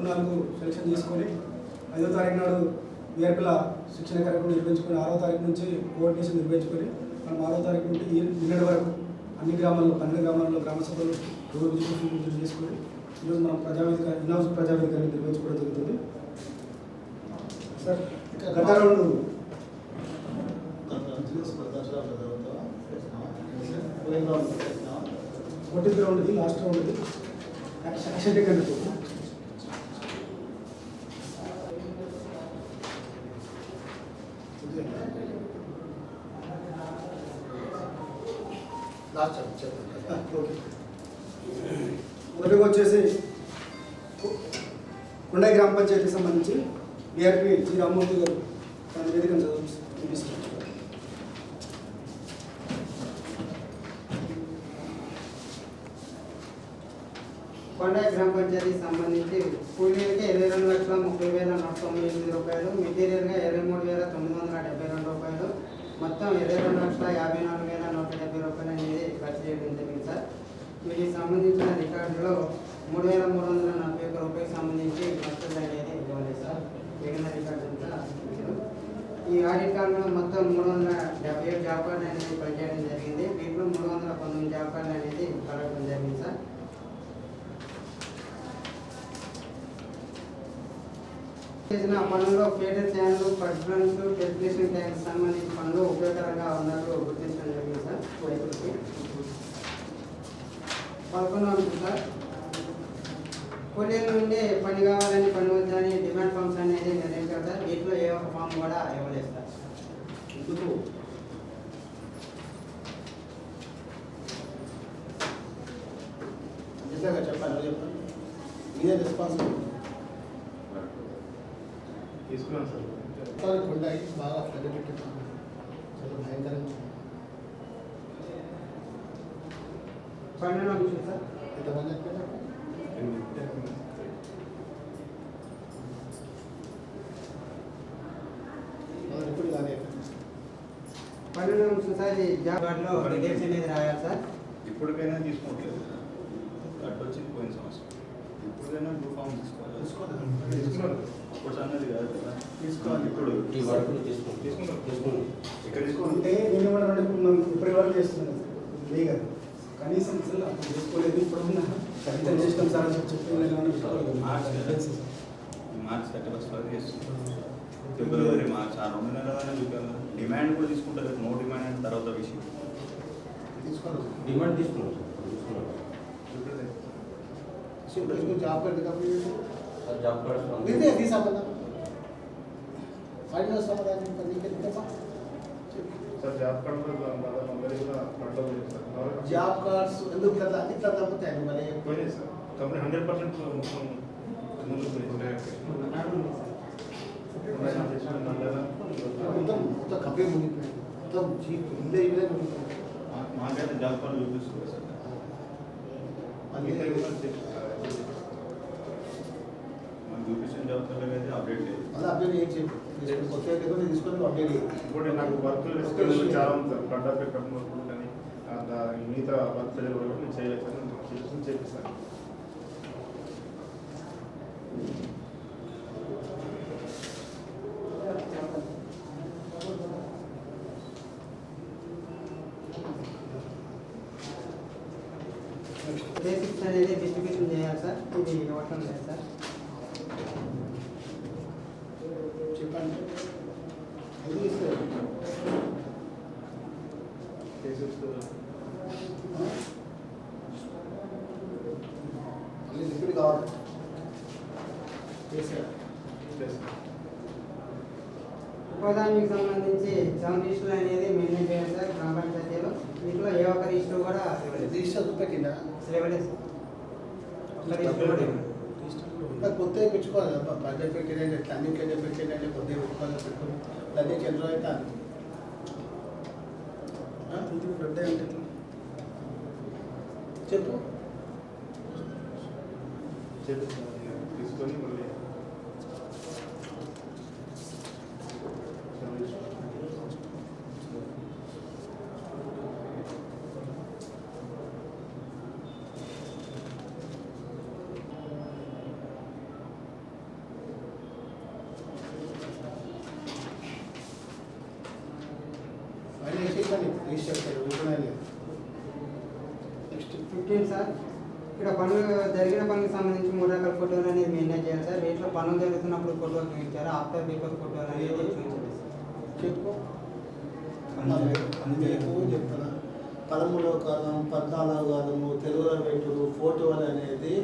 4 selection చేసుకొని 5వ తారీఖు నాడు వీఆర్పీల శిక్షణ కార్యక్రమం నిర్వహించుకొని 6వ తారీఖు నుంచి కోఆర్డినేషన్ నిర్వహించుకొని మనం 6వ తారీఖు నుండి నిన్నటి వరకు అన్ని గ్రామాల్లో 12 గ్రామాల్లో గ్రామ సభలు విజిట్ చేసుకొని ఈరోజు మనం ప్రజావేదిక ఇన్హౌస్ ప్రజావేదికని నిర్వహించుకోవడం జరుగుతుంది. సార్ గత రౌండ్ ఒకటి రౌండ్ది లాస్ట్ రౌండ్ది యాక్షన్ టేకన్ మొదటిగా వచ్చేసి కొండాయి గ్రామ పంచాయతీకి సంబంధించి బీఆర్పీ జి రామ్మూర్తి గారు తన వేదికను చూపిస్తారు. కొండాయి గ్రామ పంచాయతీకి సంబంధించి కూలీలకి 22,30,198 రూపాయలు, మెటీరియల్గా 23,972 రూపాయలు, మొత్తం 22,54,170 రూపాయలు అనేది ఖర్చు చేయడం జరిగింది సార్. వీటికి సంబంధించిన రికార్డులో 3,341 రూపాయలకు సంబంధించి ఖర్చులు అనేది ఇవ్వాలి సార్. మిగిలిన రికార్డు అంతా ఈ ఆడిట్ కార్డులో మొత్తం 377 జాబ్ కార్డులు అనేది పనిచేయడం జరిగింది. వీటిలో 319 జాబ్ కార్డులు అనేది కలగడం జరిగింది సార్. చేసిన పనుల్లో ఫీడర్ ట్యాంకులు, పర్ఫరెన్స్, డెస్టినేషన్ ట్యాంక్ సంబంధించిన పనులు ఉపయోగకరంగా ఉన్నట్లు గుర్తించడం జరిగింది సార్. రైతులకి 11 సార్, కూలీల నుండి పని కావాలని పని వద్దని డిమాండ్ ఫామ్స్ అనేది నిర్ణయించారు సార్. వీటిలో ఏ ఒక్క ఫామ్ కూడా ఇవ్వలేదు సార్. ఎందుకు చెప్పండి మీదే రెస్పాన్సిబిలిటీ తీసుకున్నాను సార్. కొండాయి బాగా ఫ్లడ్ పెట్టింది, చాలా భయంకరంగా. 12 సార్. ఎంతమంది చెప్పారు? ఇప్పుడు కానీ 12 సార్. ఈ జాబ్ కార్డులో డీటెయిల్స్ అనేది రాయాలి సార్. ఇప్పటికైనా తీసుకోవట్లేదు. కట్ వచ్చింది పోయిన సంవత్సరం. ఇప్పటికైనా టూ ఫామ్ తీసుకోవాలి. తీసుకున్నారు అప్పుడు అన్నది కాదు కదా, తీసుకోవాలి. ఇప్పుడు ఈ వర్క్ తీసుకుంటాం ఇక్కడ తీసుకోవాలి. అంటే నేను కూడా మనం ఇప్పటి వరకు చేస్తున్నాను లేదు కనీసం అసలు అప్పుడు చేసుకోలేదు. ఇప్పుడున్న చేస్తాం సార్ అని చెప్పి మార్చ్ 31 వరకు చేస్తున్నాం. ఫిబ్రవరి, మార్చ్ ఆ 2 నెలలనే చూపాను. డిమాండ్ కూడా తీసుకుంటారు. నో డిమాండ్ అంటే తర్వాత విషయం. తీసుకోవాలి. డిమాండ్ తీసుకున్నాం job card sir. Job card ఇదే అది సంబంధం ఫైనల్ సమాధానం సార్ జాబ్ కార్డు కూడా జాబ్ కార్డ్స్ ఎందుకు కదా ఇట్లా తగ్గుతాయి మరి పోయినాయి సార్. కంపెనీ 100% మొత్తం మొత్తం మొత్తం కంపెనీ మునిగిపోయింది. మొత్తం చీప్ ఇదే ఇదే మునిగిపోయింది. మాకైతే జాబ్ కార్డు చూపిస్తుంది సార్. మాకు చూపించిన జాబ్ కార్డు అయితే అప్డేట్ లేదు. అలా అప్డేట్ ఏం చేయదు. కొత్త తీసుకొని అప్డేట్ చేయదు. ఇంకోటి నాకు వర్క్ చాలా ఉంది సార్. ఫ్రంట్ ఆఫ్ కస్టమర్ కానీ మిగతా వర్క్ ప్రజలు కూడా నేను చేయలేదు సార్. నేను చేపిస్తాను. బేసిక్స్ అనేది డిస్ట్రిబ్యూషన్ చేయాలి సార్. ఇది ఇవ్వటం లేదు సార్. చెప్పండి అది ఇస్తారు. మళ్ళీ లిక్విడ్ కావాలి. ఉపదానికి సంబంధించి 7 రిజిస్టర్ అనేది మెయింటైన్ చేయాలి సార్ గ్రామ పంచాయతీలో. వీటిలో ఏ ఒక్క రిజిస్టర్ కూడా ఇవ్వలేదు. రిజిస్టర్ పెట్టిందా? ఇవ్వలేదు సార్. ఒక్క రిజిస్టర్ కూడా ఇవ్వలేదు. కొత్త పెట్టుకోవాలి కదా. ప్రజలు పెట్టినంటే అన్నింటిలో పెట్టినంటే కొత్త పెట్టుకోవాలి. పెట్టుకోవాలి అదే చంద్ర అయితే పెద్ద అంటే చెప్పు తీసుకొని మళ్ళీ రీస్ట్రక్చర్ ఓపెన్ లేదు. నెక్స్ట్ 15 సార్, ఇక్కడ పనులు జరిగిన పనులకు సంబంధించి 3 రకాల ఫోటోలు అనేది మెయింటైన్ చేయాలి సార్. వీటిలో పనులు జరుగుతున్నప్పుడు ఫోటోలు చూపించారు, ఆఫ్టర్ బిఫోర్ ఫోటోలు అనేది చూపించాలి సార్. చెప్పు మీకు చెప్తాను. 13వ కాలం 14వ కాలము తెలుగులో పెట్టుడు ఫోటోలు అనేది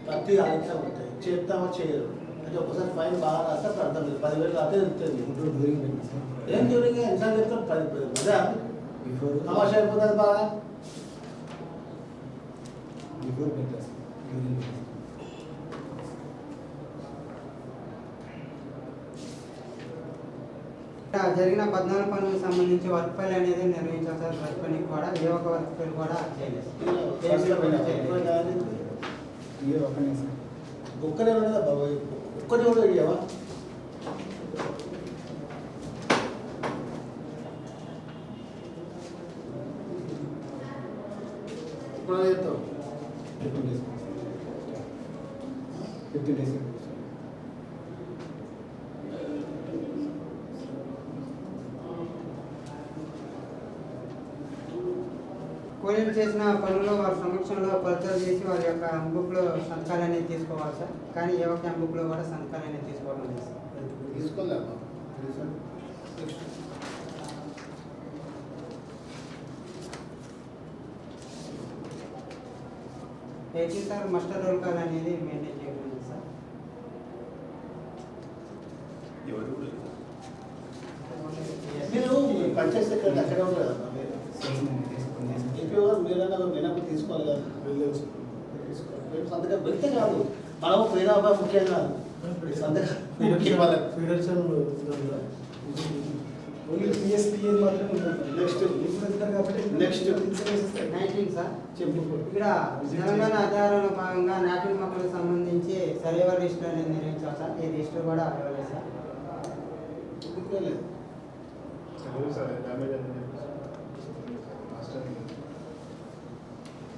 ప్రతి ఆడిట్లో ఉంటాయి. చేస్తామో చేయరు అంటే ఒకసారి ఫైన్ బాగా రాస్తే అప్పుడు అర్థం లేదు. 10,000 రాస్తే తెలుస్తుంది. ఫోటో డ్యూరింగ్ పెట్టింది సార్. ఏం డ్యూరింగ్ ఎన్నిసార్లు చెప్తాం 10 అదే బిఫోర్ తమాషా అయిపోతుంది బాగా. బిఫోర్ పెట్టారు సార్. డ్యూరింగ్ పెట్టారు. ఇక్కడ జరిగిన 14 పనులకు సంబంధించి వర్క్ ఫైల్ అనేది నిర్వహించాలి సార్. వర్క్ పని కూడా ఏ ఒక్క వర్క్ ఫైల్ కూడా చేయలేదు. ఇయర్ ఒకనే సార్. ఒక్కడే ఉండదా బాబాయ్? ఒక్కటి కూడా ఇయ్యవా? ఇప్పుడు చెప్తావు 15 days. 15 days. కూలీలు చేసిన పనులు వారి సమక్షంలో కొలతలు చేసి వారి యొక్క బుక్లో సంతకాలు అనేది తీసుకోవాలి సార్. కానీ ఏ ఒక్క బుక్లో కూడా సంతకాలు అనేది తీసుకోవడం లేదు సార్. తీసుకోలేమ్మా. అయితే సార్ మస్టర్ రోల్ కాల్ అనేది మెయింటైన్ చేయడం లేదు సార్. ఎవరు కూడా మీరు పంచాయత్ సెక్రటరీ అక్కడే ఉంటారు కదా మీరైనా వినప్పుడు తీసుకోవాలి కదా. తీసుకోవాలి సంతకం వెళ్తే కాదు, మనం ప్రేరాభా ముఖ్యం కాదు. సంతకం ముఖ్యం వాళ్ళకి. ఫెడరేషన్ ఓన్లీ పిఎస్పిఏ మాత్రమే ఉంటుంది. నెక్స్ట్ కాబట్టి నెక్స్ట్ 19 సార్, చెప్పు. ఇక్కడ తెలంగాణ ఆధారంలో భాగంగా నాటిన మొక్కలకు సంబంధించి సర్వేవర్ రిజిస్టర్ అనేది నిర్వహించాలి సార్. ఈ రిజిస్టర్ కూడా ఇవ్వలేదు సార్. తీసుకోలేదు. చదువు సార్ డ్యామేజ్ అని మాస్టర్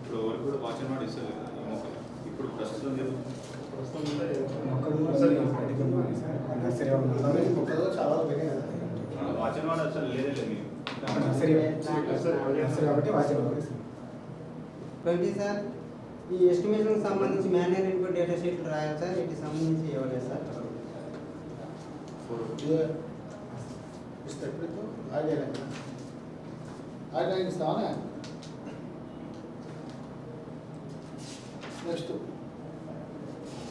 ఇప్పుడు ఎవరు కూడా వాచ్ వాడు ఇస్తారు కదా ఈ మొక్కలు. ఇప్పుడు ప్రస్తుతం మొక్కలు నర్సరీ మొక్కలు చాలా పెరిగాయి కదా. వాచ్ వాడు అసలు లేదే లేదు మీకు. నర్సరీ నర్సరీ కాబట్టి వాచ్ 20 సార్, ఈ ఎస్టిమేషన్కి సంబంధించి మాన్యువల్ ఇన్పుట్ డేటా షీట్లు రాయాలి సార్. వీటికి సంబంధించి ఇవ్వలేదు సార్. ఇస్తే ఎప్పుడు ఆడియా ఇస్తావా? నెక్స్ట్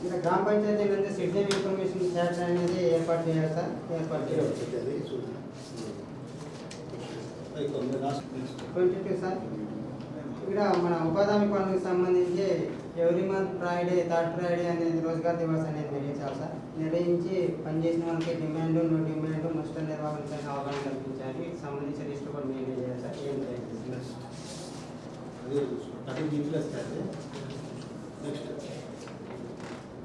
ఇక్కడ గ్రామ పంచాయతీ నుంచి సిటిజన్ ఇన్ఫర్మేషన్ చార్ట్ అనేది ఏర్పాటు చేయాలి సార్. ఏర్పాటు చేయాలి. 22 సార్, ఇక్కడ మన ఉపాధి హామీ పనులకు సంబంధించి every month Friday, third Friday అనేది రోజ్గార్ దివస్ అనేది నిర్వహించాలి సార్. నిర్వహించి పనిచేసిన వాళ్ళకి డిమాండ్, నో డిమాండ్, నష్ట నిర్వహణపైన అవగాహన కల్పించాలి. వీటికి సంబంధించి లిస్ట్ కూడా మెయింటైన్ చేయాలి సార్. ఏం చేయాలి? నెక్స్ట్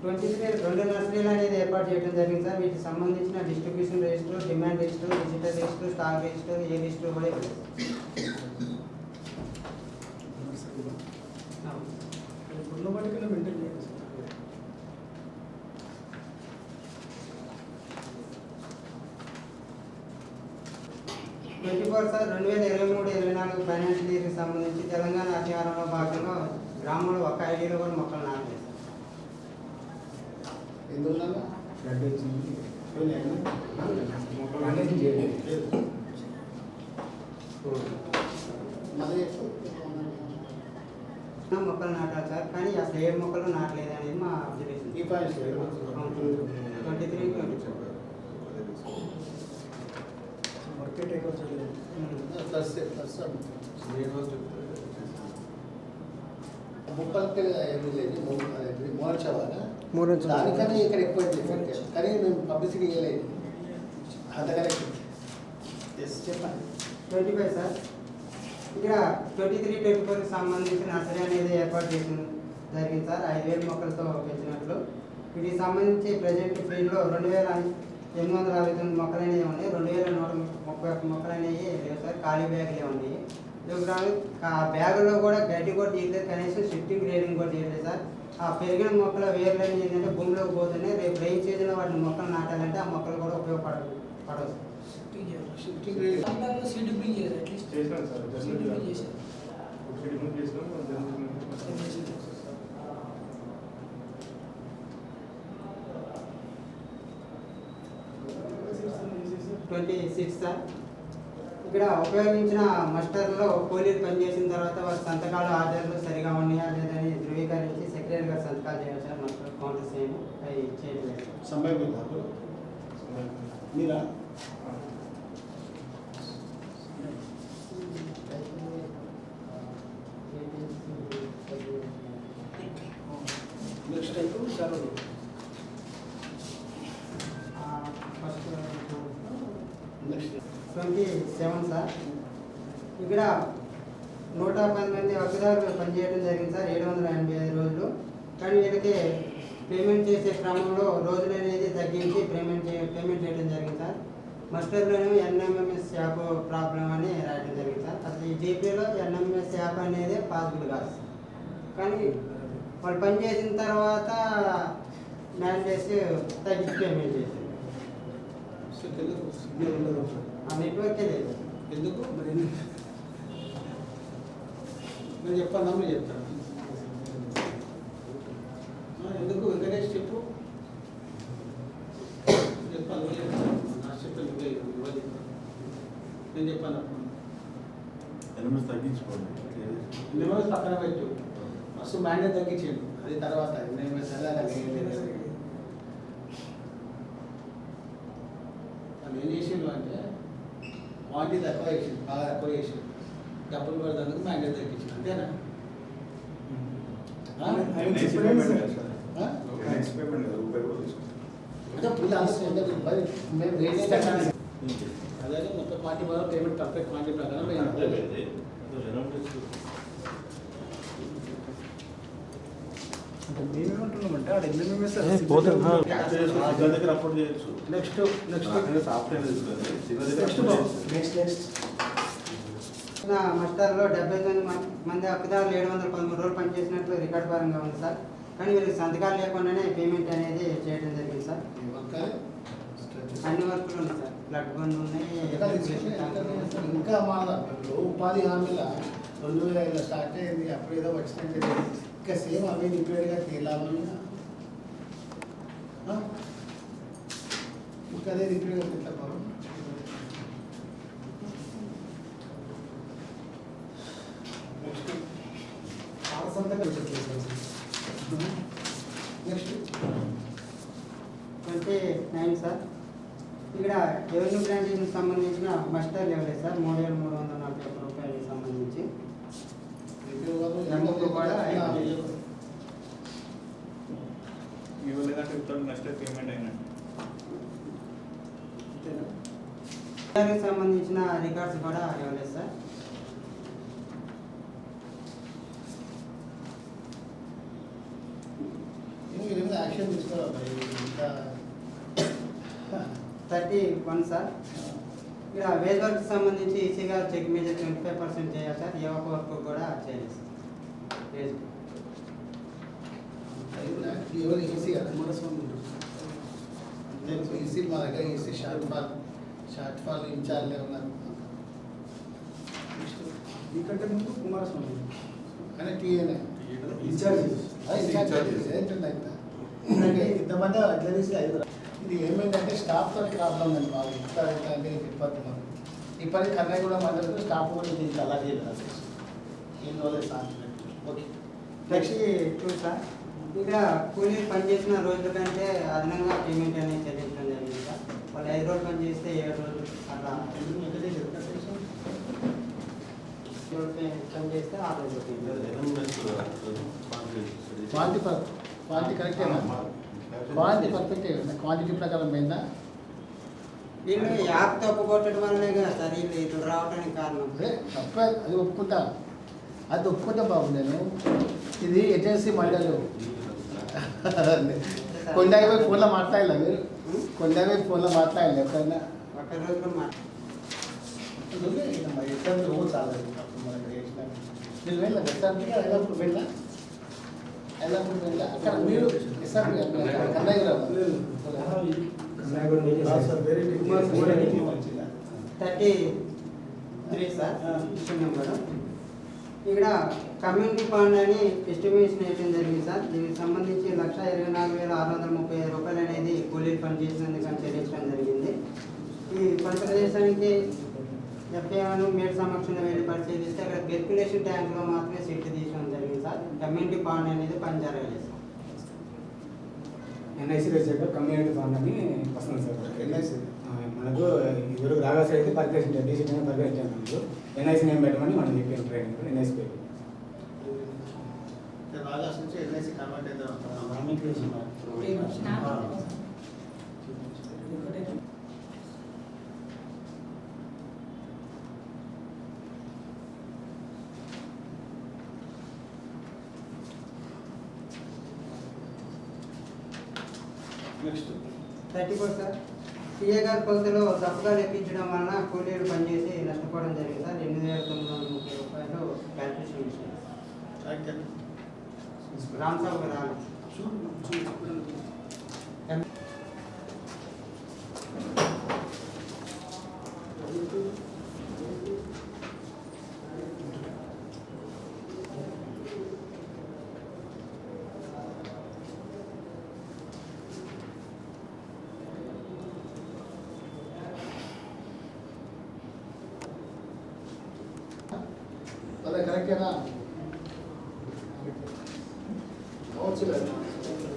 23 2 నర్సరీలు అనేది ఏర్పాటు చేయడం జరిగింది సార్. వీటికి సంబంధించిన distribution register, demand register, visitor register, stock register, ఏ రిజిస్టర్ కూడా ఇవ్వాలి. ఉన్న వాటికన్నా మెయింటైన్ చేయండి సార్. 24 సార్, 2023-24 ఫైనాన్షియల్ ఇయర్కి సంబంధించి తెలంగాణ అధికారంలో భాగంగా గ్రామంలో ఒక ఐడిలో కూడా మొక్కలు నాటలేదు సార్. ఎందువల్ల ఫ్లడ్ వచ్చింది. మేనేజింగ్ చేయలేదు. మళ్ళీ మొక్కలు నాటాలి సార్. కానీ అసలు 7 మొక్కలు నాటలేదు అనేది మా అబ్జర్వేషన్. ఈ పాయింట్స్ 23, 24 మార్కెట్ ఎక్కువ చేయలేదు. ప్లస్ ముప్పలకి మోర్చవాలా దానికన్నా ఇక్కడ ఎక్కువ కానీ మేము పబ్లిసిటీ ఇవ్వలేదు. అంతకనే చెప్పండి. 25 సార్, ఇక్కడ 23-24కి సంబంధించి నర్సరీ అనేది ఏర్పాటు చేసిన జరిగింది సార్. 5,000 మొక్కలతో పెంచినట్లు. వీటికి సంబంధించి ప్రజెంట్ ఫీల్డ్లో 2,869 మొక్కలు అనేవి ఉన్నాయి. 2,131 మొక్కలు అనేవి లేవు సార్. ఖాళీ బ్యాగులే ఉన్నాయి. ఆ బ్యాగులో కూడా గడ్డి కూడా తీయలేదు, కనీసం షిఫ్టింగ్ గ్రేడింగ్ కూడా తీయలేదు సార్. ఆ పెరిగిన మొక్కల వేర్లని ఏంటంటే భూమిలోకి పోతున్నాయి. రేపు రైన్ సీజన్లో వాటిని మొక్కలు నాటాలంటే ఆ మొక్కలు కూడా ఉపయోగపడవు. షిఫ్టింగ్ చేయాలి షిఫ్టింగ్ రేట్ దాంట్లో సీట్ బుకింగ్ చేయాలి అట్లీస్ట్ చేసినాను సార్ సీట్ బుకింగ్ చేశారు ఒకటి ముందు చేసినాం చేశారు. 26 సార్. ఇక్కడ ఉపయోగించిన మస్టర్లో కూలీలు పనిచేసిన తర్వాత వారి సంతకాలు ఆర్డర్లు సరిగా ఉన్నాయా లేదని ధృవీకరించి సెక్రటరీ గారు సంతకాలు చేయాలి సార్. మస్టర్ కౌంటర్ చేయను అవి చేయట్లేదు. సమయం మీరా next time sir first next 27 సార్. ఇక్కడ 110 మంది వకీదారులు పనిచేయడం జరిగింది సార్ 785 రోజులు. కానీ వీళ్ళకి పేమెంట్ చేసే క్రమంలో రోజులు అనేది తగ్గించి పేమెంట్ చేయడం జరిగింది సార్. మస్టర్లోనే ఎన్ఎంఎంఎస్ యాప్ ప్రాబ్లం అని రాయడం జరిగింది సార్. అసలు ఈ జీపీలో ఎన్ఎంఎస్ యాప్ అనేది పాసిబుల్ కాదు సార్. కానీ వాళ్ళు పని చేసిన తర్వాత మ్యాన్ తగ్గించి పేమెంట్ చేశారు. ఆ నెట్వర్కే లేదు. ఎందుకు మరి నేను చెప్పాను మీరు చెప్తాను ఎందుకు వెంకటేష్ చెప్పు చెప్పాను నా చెప్పాను నేను చెప్పాను ఎనిమిది తగ్గించుకోండి నిమ్మల్ని పక్కన పెట్టు మస్తు మ్యాండేట్ తగ్గించాడు అది తర్వాత నేను వాళ్ళు ఏం చేసిండు అంటే క్వాంటిటీ తక్కువ చేసిండు బాగా తక్కువ చేసిండు డబ్బులు పడేందుకు మ్యాండేట్ తగ్గించిండు అంతేనా నెక్స్ట్ పేమెంట్ కదా సార్ నెక్స్ట్ పేమెంట్ కదా రూపాయి కూడా తీసుకుంటాం అంటే పుల్లి ఆలోచన మరి మేము రేట్ చేస్తాం అదే మొత్తం క్వాంటిటీ వల్ల పేమెంట్ పర్ఫెక్ట్ క్వాంటిటీ ప్రకారం మేము మేమేమంటున్నామంటే ఆడ ఎంఎంఎస్ దగ్గర అప్లోడ్ చేయొచ్చు నెక్స్ట్ సాఫ్ట్వేర్ నెక్స్ట్ మస్టర్లో 79 మంది అప్పుదారులు 713 రోజులు పనిచేసినట్లు రికార్డు పరంగా ఉంది సార్. కానీ వీళ్ళకి సంతకాలు లేకుండానే పేమెంట్ అనేది చేయడం జరిగింది సార్. అన్ని వర్కులు ఉన్నాయి సార్. బ్లడ్ బండ్ ఉన్నాయి. ఇంకా మా ఉపాధి హామీల 2005 స్టార్ట్ అయింది అప్పుడు ఏదో వచ్చినట్టు ఇంకా సేమ్ అవి రిపేర్గా తేలాలి ఇంకా అదే రిపేర్గా ఎట్లా బాబు నెక్స్ట్ 29 సార్. ఇక్కడ రెవెన్యూ బ్రాంచ్కి సంబంధించిన మస్టర్ లెవెల్ సార్ 3,341 రూపాయలకి సంబంధించి ఇవ్వలేదంటే ఇప్పుడు నెక్స్ట్ పేమెంట్ అయినట్టు దానికి సంబంధించిన రికార్డ్స్ కూడా ఇవ్వలేదు సార్. యాక్షన్ తీసుకోవాలి ఇంకా 31 సార్. ఇక్కడ వేజ్ వర్క్ సంబంధించి ఈసీ గారు చెక్ మీద 25% చేయాలి సార్. ఏ ఒక్క వర్క్ కూడా చేయలేదు సార్. వేజ్ ఎవరు ఈసీ కదా ఈసీ మా దగ్గర ఈసీ షార్ట్ ఫాల్ ఇన్ఛార్జ్లే ఉన్నారు మీకంటే ముందు కుమారస్వామి కానీ టీఏనే ఇన్ఛార్జెస్ ఇంతమంది అట్లా తీసి ఇది ఏమైందంటే స్టాఫ్తో ప్రాబ్లం అండి బాగా ఇంత అంటే ఇబ్బంది ఇప్పటికి కన్నయ్య కూడా మండలి స్టాఫ్ కూడా దీనికి అలా చేయలేదు ఏం రోజులు సాధించినట్టు ఓకే నెక్స్ట్ 2 సార్. ఇక్కడ కూలీ పనిచేసిన రోజుల కంటే అదనంగా పేమెంట్ అనేది చెల్లించడం జరిగింది సార్. వాళ్ళు 5 రోజులు పని చేస్తే 7 రోజులు అట్లా 7 రోజులు పని చేస్తే 6 రోజులు క్వాలిటీ కరెక్టేనా క్వాలిటీ పర్ఫెక్టే క్వాంటిటీ ప్రకారం పోయిందా వీళ్ళు యాప్ తప్పు కొట్టడం వల్లనే కదా సార్ వీళ్ళు ఇట్లా రావడానికి కారణం. అదే తప్పే అది ఒప్పుకుంటా అది ఒప్పుకుంటా బాబు నేను ఇది ఏజెన్సీ మండలి కొండపై ఫోన్లో మాట్లాడలే మీరు కొండపై ఫోన్లో మాట్లాడలే ఎప్పుడైనా ఒక్క రోజు కూడా మీరు వెళ్ళా ఎస్ఆర్పీ వెళ్ళప్పుడు వెళ్ళా వెళ్ళప్పుడు వెళ్ళా అక్కడ మీరు ఎస్ఆర్పీ కన్నయ్య సార్ వేరే మంచిదా 33 సార్ ఇష్యూ నెంబర్. ఇక్కడ కమ్యూనిటీ ఫండ్ అని ఎస్టిమేషన్ వేయడం జరిగింది సార్. దీనికి సంబంధించి 1,24,635 రూపాయలు అనేది కూలీలు పని చేసినందుకు చెల్లించడం జరిగింది. ఈ పని ప్రదేశానికి ఎఫ్ఐఆర్ మేడ్ సమక్షంలో వెళ్ళి పరిశీలిస్తే అక్కడ పెర్కులేషన్ ట్యాంక్లో మాత్రమే సీట్లు తీసుకోవడం జరిగింది సార్. కమ్యూనిటీ ఫండ్ అనేది పని జరగలేదు సార్. ఎన్ఐసి రేసాక కమ్యూనిటీ ఫండ్ అని వస్తుంది సార్. ఎన్ఐసి మనకు ఇద్దరు రాగా సైడ్ పర్కేషన్ డీసీ పర్కేషన్ మనకు ఎన్ఐసి నేమ్ పెట్టమని మనం చెప్పాను ట్రైనింగ్ ఎన్ఐసి పేరు రాగాస్ నుంచి ఎల్ఐసి కన్వర్ట్ అయితే నెక్స్ట్ 34 సార్. సిఏ గారి కొలతలో తప్పుగా లెక్కించడం వలన కూలీలు పనిచేసి నష్టపోవడం జరిగింది సార్. 8,930 రూపాయలు క్యాల్కులేషన్ చేశారు. రామ్ సాబ్ గారు రాను. అదే కరెక్టేనా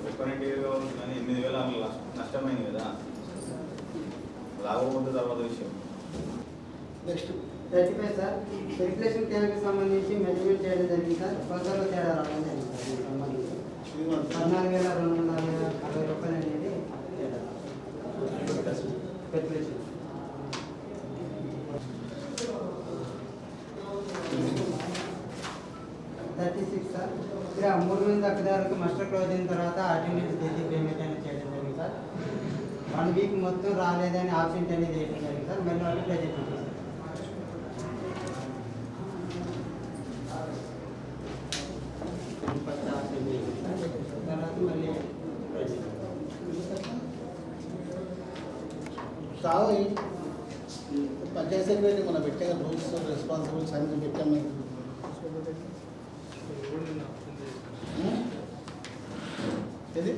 డిఫరెంట్ ఏరియా ఉంది కానీ 8,000 అట్లా నష్టమైంది కదా, లాభపోతే తర్వాత విషయం. Next 35 sir. సర్క్యులేషన్ ట్యాంక్ సంబంధించి మెజర్మెంట్ చేయడం జరిగింది సార్. కొలతలో తేడా రావడం జరిగింది సార్. దీనికి సంబంధించి 14,260 రూపాయలు అనేది తేడా. Circulation 36 sir. ఇక్కడ 3 మంది అక్కదారులకు మాస్టర్ క్లోజ్ అయిన తర్వాత అటెండెన్స్ డైలీ పేమెంట్ అనేది చేయడం జరిగింది సార్. 1 వీక్ మొత్తం రాలేదని ఆబ్సెంట్ అనేది చేయడం జరిగింది సార్. మళ్ళీ వాళ్ళు ప్రెజెంట్ చేశారు. తర్వాత మళ్ళీ కావు పంచాయతీ సెక్రటరీ మనం పెట్టే రూల్స్ రెస్పాన్సిబుల్స్ అన్ని పెట్టాం మేము. ఇది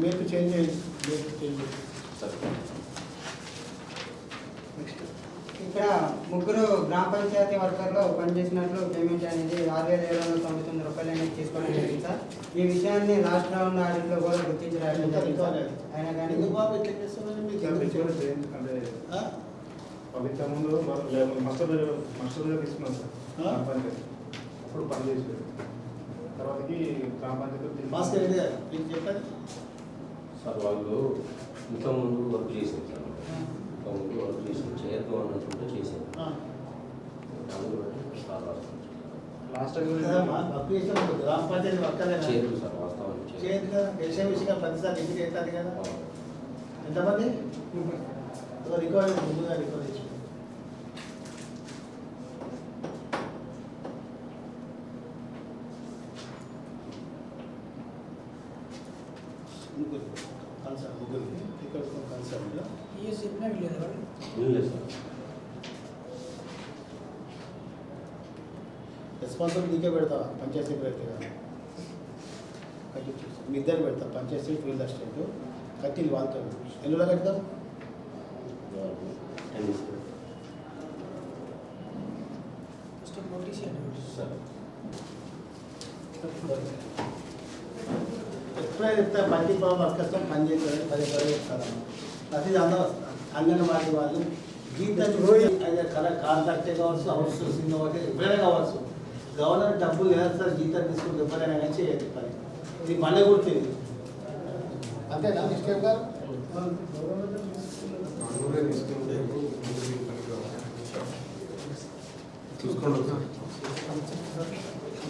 మీకు చేంజ్ చేయండి, మీకు చేంజ్ చేయండి. నెక్స్ట్ ఇక్కడ ముగ్గురు గ్రామ పంచాయతీ వర్కర్లు పనిచేసినట్లు పేమెంట్ అనేది 6,799 రూపాయలు అనేది తీసుకోవడం జరిగింది సార్. ఈ విషయాన్ని లాస్ట్ రౌండ్ ఆడిట్లో కూడా గుర్తించడం జరిగింది సార్. అయినా కానీ ఎందుకు బాబు ఇట్లా చేస్తున్నారు మీకు ఎందుకు ఎందుకంటే ఆ? పవిత్ర ముందు మస్టర్ తీసుకున్నాం సార్ పంచాయతీ, అప్పుడు పని చేసేది. తర్వాతకి గ్రామ పంచాయతీ మాస్క్ రెడ్డి గారు మీకు చెప్పండి. సార్ వాళ్ళు ఇంతకుముందు వర్క్ చేశారు సార్. ఇంతకుముందు వర్క్ చేసారు, చేయొద్దు అన్నట్టు చేశారు. ఆ. దాన్ని బట్టి సార్ రాస్తారు. లాస్ట్ కదమ్మా, వర్క్ చేసిన ఒక గ్రామ పంచాయతీ వర్కర్లేనా? చేయదు సార్, వాస్తవానికి చేయదు. చేయదు కదా, విషయం విషయంగా ప్రతిసారి ఇంటికి వెళ్తాను కదా. ఎంతమంది రికార్డ్ ముందుగా రికార్డ్ చేసి ముగ్గురు కన్సర్న్, ముగ్గురు ఇక్కడ కన్సర్న్ ఈఎస్ చెప్పినా వీళ్ళు వాళ్ళు లేదు సార్. రెస్పాన్సిబుల్ నీకే పెడతా పంచాయతీ సెక్రటరీగా. మీ ఇద్దరు పెడతా పంచాయతీ ఫీల్డ్ అసిస్టెంట్ కట్టిలు వాళ్ళతో ఎల్లులో కడతాం. ఫస్ట్ నోటీస్ అండి సార్ ఎప్పుడైనా చెప్తా పంచాయతీ బాబు వర్కర్స్ పని చేస్తారని 10 చెప్తారు. ప్రతిదీ అంగన్వాడీ వాళ్ళు జీతం అయితే కాంట్రాక్టే కావచ్చు, అవుట్ సోర్సింగ్ కావచ్చు, ఎప్పుడైనా కావచ్చు. గవర్నమెంట్ డబ్బులు లేదు సార్, జీతం తీసుకుంటే ఎప్పుడైనా కానీ చేయాలి పని. ఇది మళ్ళీ గుర్తుంది అంతేనా మిస్టర్ గారు?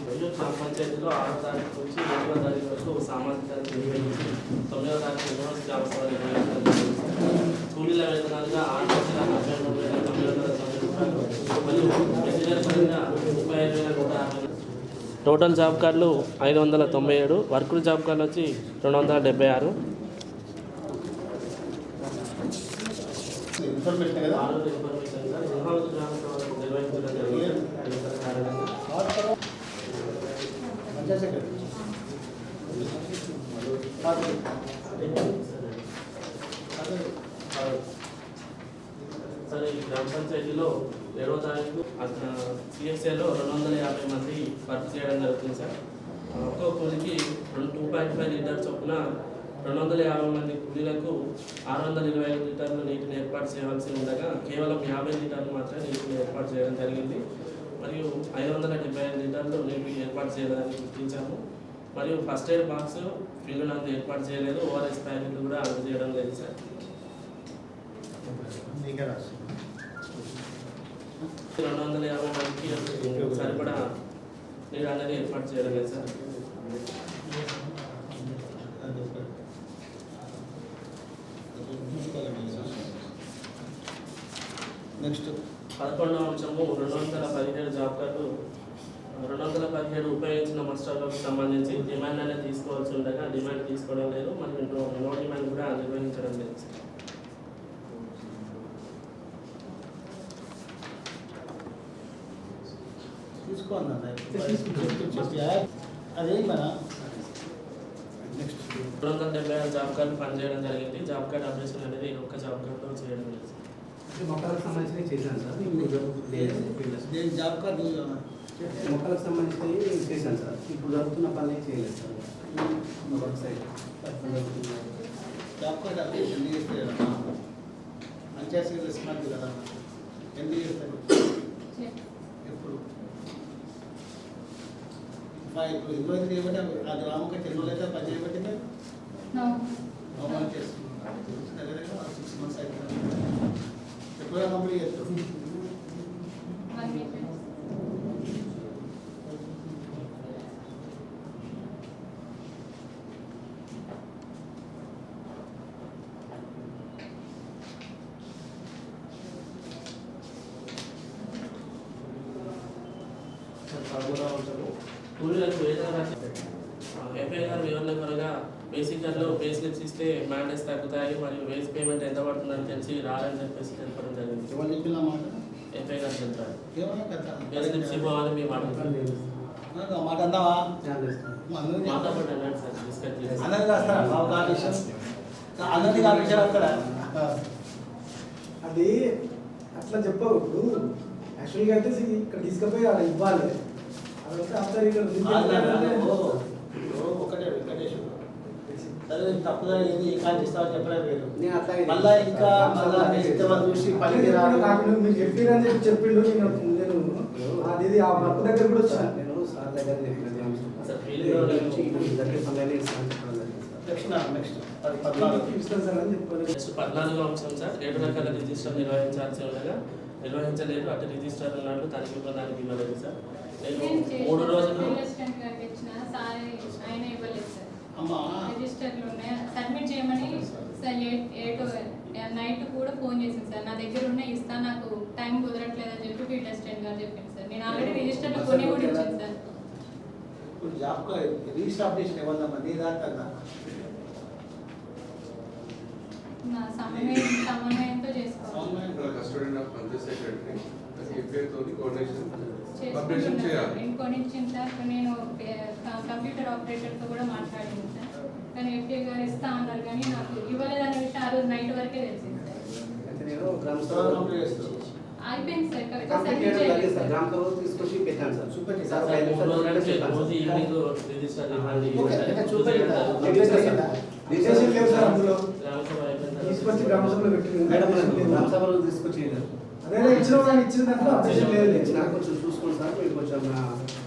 వెల్లూరు గ్రామ పంచాయతీలో 6వ తారీఖు నుంచి 8వ తారీఖు వరకు సామాజిక నిర్వహించి 9వ తారీఖు యూనివర్సిటీ గ్రామ సభ నిర్వహించడం జరిగింది. కూలీల వేతనాలుగా 6,40,000 టోటల్ జాబ్ కార్డులు 597, వర్కుడ్ జాబ్ కార్డులు వచ్చి 276. ఇన్ఫర్మేషన్ కదా ఆరోగ్య ఇన్ఫర్మేషన్ సార్ ఇన్హాన్స్ గ్రామ సభలు నిర్వహించడం జరిగింది. పంచాయత్ సెక్రటరీ సార్ ఈ గ్రామ పంచాయతీలో 7వ తారీఖు సిఎస్ఏలో 250 మంది వర్క్ చేయడం జరుగుతుంది సార్. ఒక్కో కూలికి 2.5 లీటర్ చొప్పున 250 మంది కూలీలకు 625 లీటర్ల నీటిని ఏర్పాటు చేయవలసి ఉండగా కేవలం 50 లీటర్లు మాత్రమే నీటిని ఏర్పాటు చేయడం జరిగింది. మరియు 575 లీటర్లు నీటిని ఏర్పాటు చేయడానికి గుర్తించాము. మరియు ఫస్ట్ ఎయిడ్ బాక్స్ ఫీల్డ్ నందు ఏర్పాటు చేయలేదు. ఓఆర్ఎస్ ప్యాకెట్లు కూడా అందజేయడం లేదు సార్. నీకే రాసి 250 మందికి సరిపడా నీరు అనేది ఏర్పాటు చేయడం లేదు సార్. నెక్స్ట్ 11వ అంశము 217 జాబ్ కార్డు 217 ఉపయోగించిన మాస్టర్లకు సంబంధించి డిమాండ్ అనేది తీసుకోవాల్సి ఉండగా డిమాండ్ తీసుకోవడం లేదు. మరియు నో డిమాండ్ కూడా నిర్వహించడం లేదు సార్. తీసుకోండి అదే మన నెక్స్ట్ 276 జాబ్ కార్డు పనిచేయడం జరిగింది. జాబ్ కార్డు అప్డేషన్ అనేది ఒక్క జాబ్ కార్డులో చేయడం లేదు సార్. మొక్కలకు సంబంధించి చేశాను సార్. నేను జాబ్ కార్డు మొక్కలకు సంబంధించి చేశాను సార్. ఇప్పుడు జరుగుతున్న పని చేయలేదు sir. Work side job card updation ఎందుకు చేస్తారు పంచాయతీ సెక్రటరీ స్మార్ట్ కదా ఎందుకు చేస్తారు ఎప్పుడు ఇప్పుడు ఇబ్బంది చేయబట్టి ఆ గ్రామంకి తెలియలేదు పని చేయబట్టింది అవమానం చేస్తున్నారు 6 months అవుతుంది ఎప్పుడైనా కంప్లీట్ చేస్తారు కూలీలకు వేతన ఎఫ్ఐఆర్ వివరణ కొరగా బేసిక్ కార్డులో పే స్లిప్స్ ఇస్తే మ్యాండేట్స్ తగ్గుతాయి మరియు వేజ్ పేమెంట్ ఎంత పడుతుందని తెలిసి రాలని చెప్పేసి తెలపడం జరిగింది. ఎవరు చెప్పిన మాట ఎఫ్ఐఆర్ చెప్పారు ఏమన్నా కదా పే స్లిప్స్ ఇవ్వాలని మేము అడుగుతాం. మాట అందావా మాతో పాటు వెళ్ళండి సార్ డిస్కస్ చేసి అన్నది రాస్తారా బాబు కాంపిటీషన్ అన్నది కాంపిటీషన్ రాస్తారా అది అట్లా చెప్పవు. ఇప్పుడు యాక్చువల్గా అయితే ఇక్కడ తీసుకుపోయి అలా ఇవ్వాలి. అదంతా ఆఫ్టర్ ఒకటే వెంకటేశ్వర సరే తప్పుగా ఏది కాంటిస్తామని చెప్పలేదు మీరు నేను అట్లాగే మళ్ళా ఇంకా మళ్ళా ఇష్టమని చూసి పనికి రాదు నాకు మీకు చెప్పిరని చెప్పి చెప్పిండు. నేను అది ఆ వర్క్ దగ్గర కూడా వచ్చాను. నేను సార్ దగ్గర చెప్పిన సార్ ఫీల్డ్లో దగ్గర పనులు ఇస్తాను చెప్పడం జరిగింది సార్. నెక్స్ట్ అది 14 ఇస్తాను సార్ అని చెప్పాను. నెక్స్ట్ 14వ అంశం సార్ 7 రకాల రిజిస్టర్ నిర్వహించాల్సి ఉండగా నిర్వహించలేదు. అటు రిజిస్టర్ ఉన్నట్లు తనిఖీ బృందానికి ఇవ్వలేదు సార్. నేను 3 రోజులు అమ్మా రిజిస్టర్లు ఉన్నాయి సబ్మిట్ చేయమని సార్ 8 నైట్ కూడా ఫోన్ చేసింది సార్. నా దగ్గర ఉన్న ఇస్తా నాకు టైం కుదరట్లేదని చెప్పి ఫీల్డ్ అసిస్టెంట్ గారు చెప్పింది సార్. నేను ఆల్రెడీ రిజిస్టర్లో కొన్ని కూడా ఇచ్చాను సార్. ఇప్పుడు జాబ్ రీస్టాబ్లిష్ ఏమన్నా నీ దాకా నా సమన్వయంతో చేసుకోవాలి. Custodian of Panchayat secretary FIR తోని కోఆర్డినేషన్ పబ్లిషింగ్ చేయాలి. నేను కొనిచ్చింది సార్. నేను కంప్యూటర్ ఆపరేటర్తో కూడా మాట్లాడింది సార్. కానీ ఎఫ్ఐ గారు ఇస్తా అన్నారు కానీ నాకు ఇవ్వలేదన్న విషయం ఆ రోజు నైట్ వరకే తెలిసింది సార్. అయితే నేను గ్రామ సభ కంప్లీట్ చేస్తాను అయిపోయింది సార్. కంప్లీట్ చేయడం జరిగింది సార్. గ్రామ సభ తీసుకొచ్చి పెట్టాను సార్. చూపెట్టి సార్ సార్ 3 రోజులు రోజు ఈవినింగ్ రిజిస్టర్ ఇవ్వండి. రిజిస్ట్రేషన్ లేవు సార్ అందులో. గ్రామసభ అయిపోయిన తీసుకొచ్చి గ్రామ సభలో పెట్టింది. గ్రామ సభలో తీసుకొచ్చి అదే ఇచ్చిన కానీ ఇచ్చిన దాంట్లో అప్డేషన్ లేదు. నాకు కొంచెం చూసుకోండి సార్. మీరు కొంచెం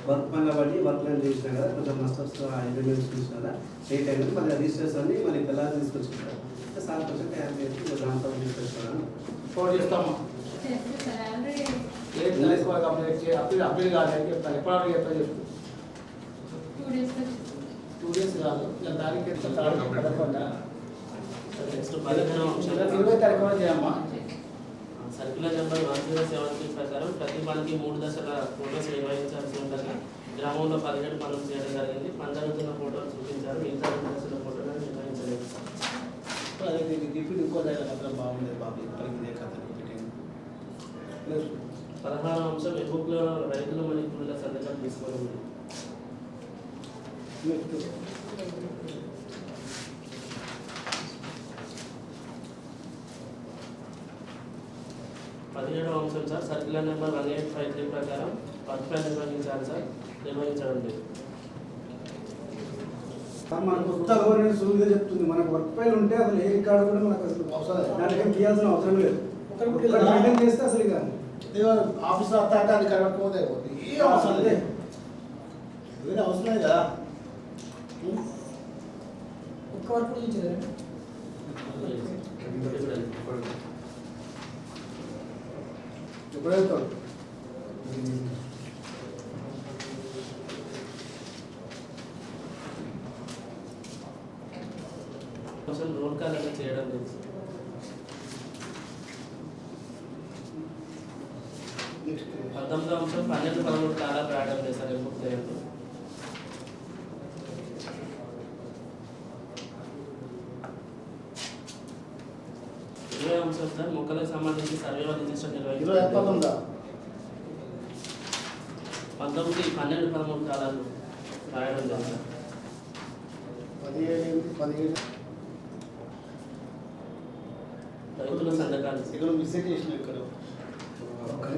వర్క్ పని కాబట్టి వర్క్ లైన్ చేసినా కదా కొంచెం మస్టర్స్ ఇంటర్వ్యూస్ చూసినా కదా లేట్ అయింది. మళ్ళీ రిజిస్టర్స్ అన్ని మళ్ళీ పిల్లలు తీసుకొచ్చింటారు సార్. కొంచెం టైం చేసి గ్రామ సభ తీసుకొచ్చాను. ఫోన్ చేస్తామా చేస్తే సార్ ఆల్రెడీ లేట్ చేసుకోవాలి కంప్లీట్ చేయాలి అప్లై కాదని చెప్తాను ఎప్పుడు చెప్తా చెప్పు 2 days 2 days కాదు దానికి పదకొండా నెక్స్ట్ 15వ అంశం 20 తారీఖున చేయమ్మా. సర్క్యులర్ నెంబర్ 1073 ప్రకారం ప్రతి పనికి 3 దశల ఫోటోస్ నిర్వహించాల్సి ఉండగా గ్రామంలో 17 పనులు చేయడం జరిగింది. పని జరుగుతున్న ఫోటోలు చూపించారు, మిగతా దశల ఫోటోలు నిర్వహించలేదు సార్. అదే డిప్యూటీ ఇంకో దగ్గర మాత్రం బాగుంది బాబు, ఇప్పటికి ఇదే కథ రిపీటింగ్. 16వ అంశం ఎబుక్లో రైతుల మణిపూర్ల సంతకాలు తీసుకొని ఉంది. నెక్స్ట్ 17వ అంశం సార్ సర్క్యులర్ నెంబర్ 1853 ప్రకారం వర్క్ ప్లాన్ నిర్వహించాలి సార్, నిర్వహించడం లేదు. మనకు కొత్త గవర్నెన్స్ ఇదే చెప్తుంది. మనకు వర్క్ ఫైల్ ఉంటే అసలు ఏ రికార్డు కూడా మనకు అసలు అవసరం లేదు. దానికి ఏం తీయాల్సిన అవసరం లేదు. ఒకటి ఒకటి మెయింటైన్ చేస్తే అసలు ఇక ఆఫీస్లో అత్తాక అది కరెక్ట్గా అయిపోతుంది. ఏ అవసరం లేదు, వేరే అవసరం లేదు కదా. ఒక్క వర్క్ చూపించలేదా? ఎప్పుడు వెళ్తాడు? కొంచెం రోల్ కాల్ అనేది చేయడం లేదు. నెక్స్ట్ 19వ అంశం 12-13 కాలాలు రాయడం లేదు సార్ ఎప్పుడు చేయడం. 20వ అంశం సార్ మొక్కలకు సంబంధించి సర్వే రిజిస్టర్ నిర్వహించారు. 19-12-13 కాలాలు రాయడం లేదు సార్. 17 రైతుల సంతకాలు ఇక్కడ మిస్ చేసిన ఇక్కడ